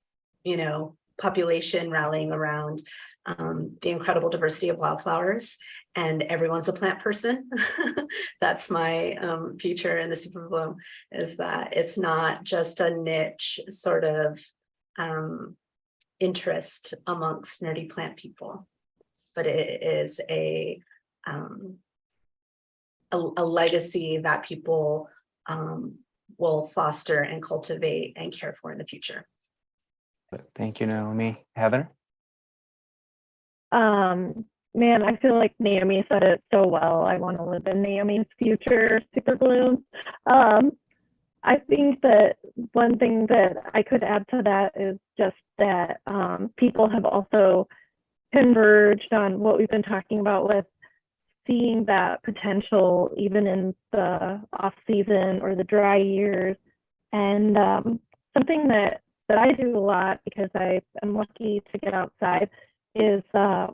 population rallying around the incredible diversity of wildflowers, and everyone's a plant person. That's my future in the Superbloom, is that it's not just a niche sort of interest amongst nerdy plant people, but it is a legacy that people will foster and cultivate and care for in the future. Thank you, Naomi. Heather? Man, I feel like Naomi said it so well. I want to live in Naomi's future Superbloom. I think that one thing that I could add to that is just that people have also converged on what we've been talking about with seeing that potential even in the off season or the dry years. And something that I do a lot, because I am lucky to get outside, is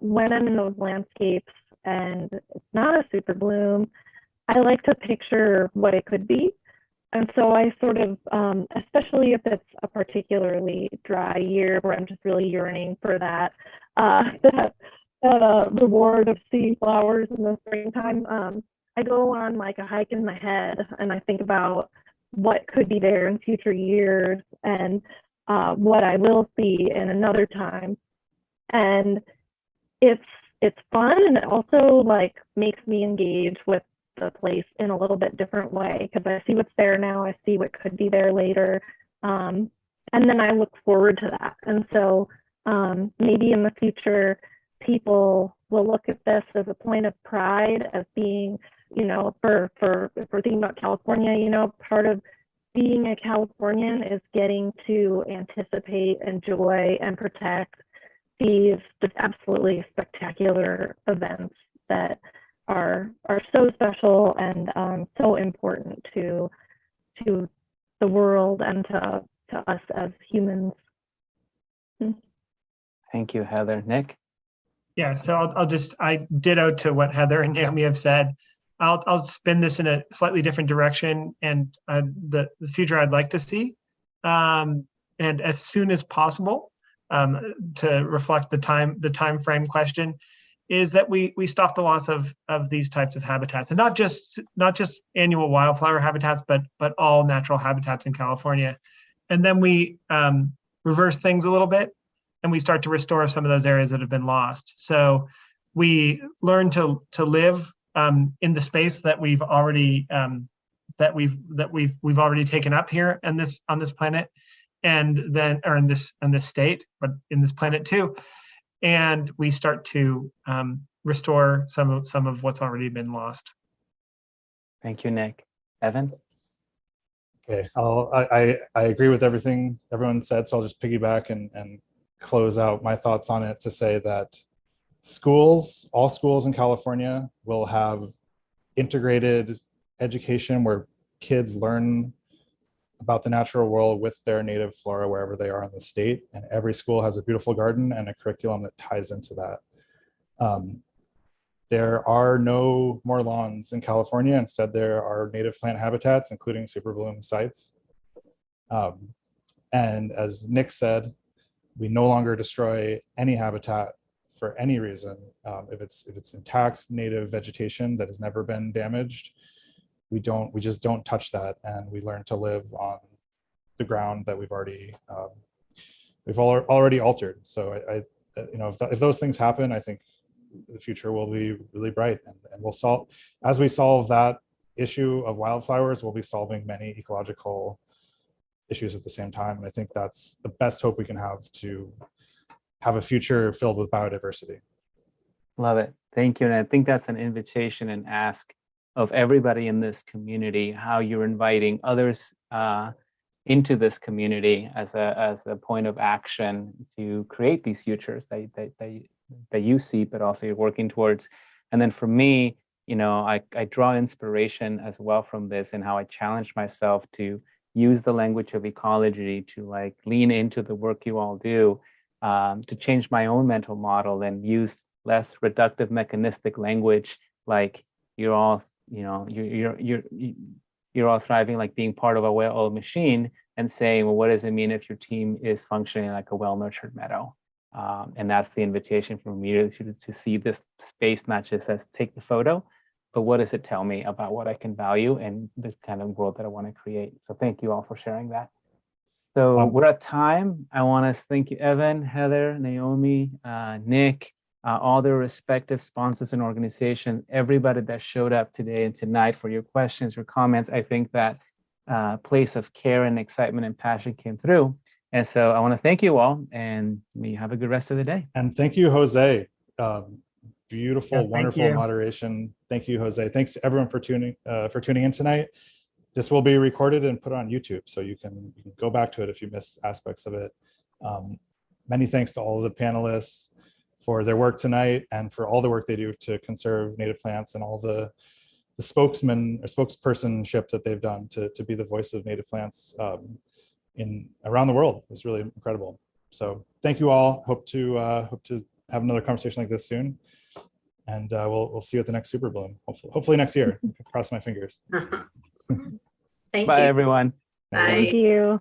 when I'm in those landscapes and it's not a Superbloom, I like to picture what it could be. And so I sort of, especially if it's a particularly dry year where I'm just really yearning for that reward of seeing flowers in the springtime, I go on like a hike in my head and I think about what could be there in future years and what I will see in another time. And it's fun, and it also like makes me engage with the place in a little bit different way, because I see what's there now, I see what could be there later, and then I look forward to that. And so maybe in the future people will look at this as a point of pride, as being, for if we're thinking about California, part of being a Californian is getting to anticipate, enjoy, and protect these just absolutely spectacular events that are so special and so important to the world and to us as humans. Thank you, Heather. Nick? Yeah, so I ditto to what Heather and Naomi have said. I'll spin this in a slightly different direction, and the future I'd like to see, and as soon as possible, to reflect the time frame question, is that we stop the loss of these types of habitats, and not just annual wildflower habitats, but all natural habitats in California. And then we reverse things a little bit, and we start to restore some of those areas that have been lost. So we learn to live in the space that we've already already taken up here on this planet, and then, or in this state, but in this planet too. And we start to restore some of what's already been lost. Thank you, Nick. Evan? Okay, I agree with everything everyone said, so I'll just piggyback and close out my thoughts on it to say that all schools in California will have integrated education where kids learn about the natural world with their native flora wherever they are in the state, and every school has a beautiful garden and a curriculum that ties into that. There are no more lawns in California. Instead, there are native plant habitats, including Superbloom sites. And as Nick said, we no longer destroy any habitat for any reason, if it's intact native vegetation that has never been damaged, we just don't touch that, and we learn to live on the ground that we've already altered. So if those things happen, I think the future will be really bright, and as we solve that issue of wildflowers, we'll be solving many ecological issues at the same time. And I think that's the best hope we can have to have a future filled with biodiversity. Love it. Thank you. And I think that's an invitation and ask of everybody in this community, how you're inviting others into this community as a point of action to create these futures that you see, but also you're working towards. And then for me, I draw inspiration as well from this, and how I challenge myself to use the language of ecology to like lean into the work you all do, to change my own mental model and use less reductive mechanistic language, like you're all thriving like being part of a well-oiled machine, and saying, well, what does it mean if your team is functioning like a well-nurtured meadow? And that's the invitation from me to see this space not just as take the photo, but what does it tell me about what I can value and the kind of world that I want to create? So thank you all for sharing that. So we're at time. I want to thank you, Evan, Heather, Naomi, Nick, all their respective sponsors and organizations, everybody that showed up today and tonight for your questions, your comments. I think that place of care and excitement and passion came through. And so I want to thank you all, and may you have a good rest of the day. And thank you, Jose. Beautiful, Yeah, wonderful moderation. Thank you, Jose. Thanks to everyone for tuning in tonight. This will be recorded and put on YouTube, so you can go back to it if you missed aspects of it. Many thanks to all of the panelists for their work tonight, and for all the work they do to conserve native plants, and all the spokesman or spokespersonship that they've done to be the voice of native plants around the world. It's really incredible. So thank you all. Hope to have another conversation like this soon. And we'll see you at the next Superbloom. Hopefully next year. Cross my fingers. Thank Bye, you. everyone. Bye. Thank you.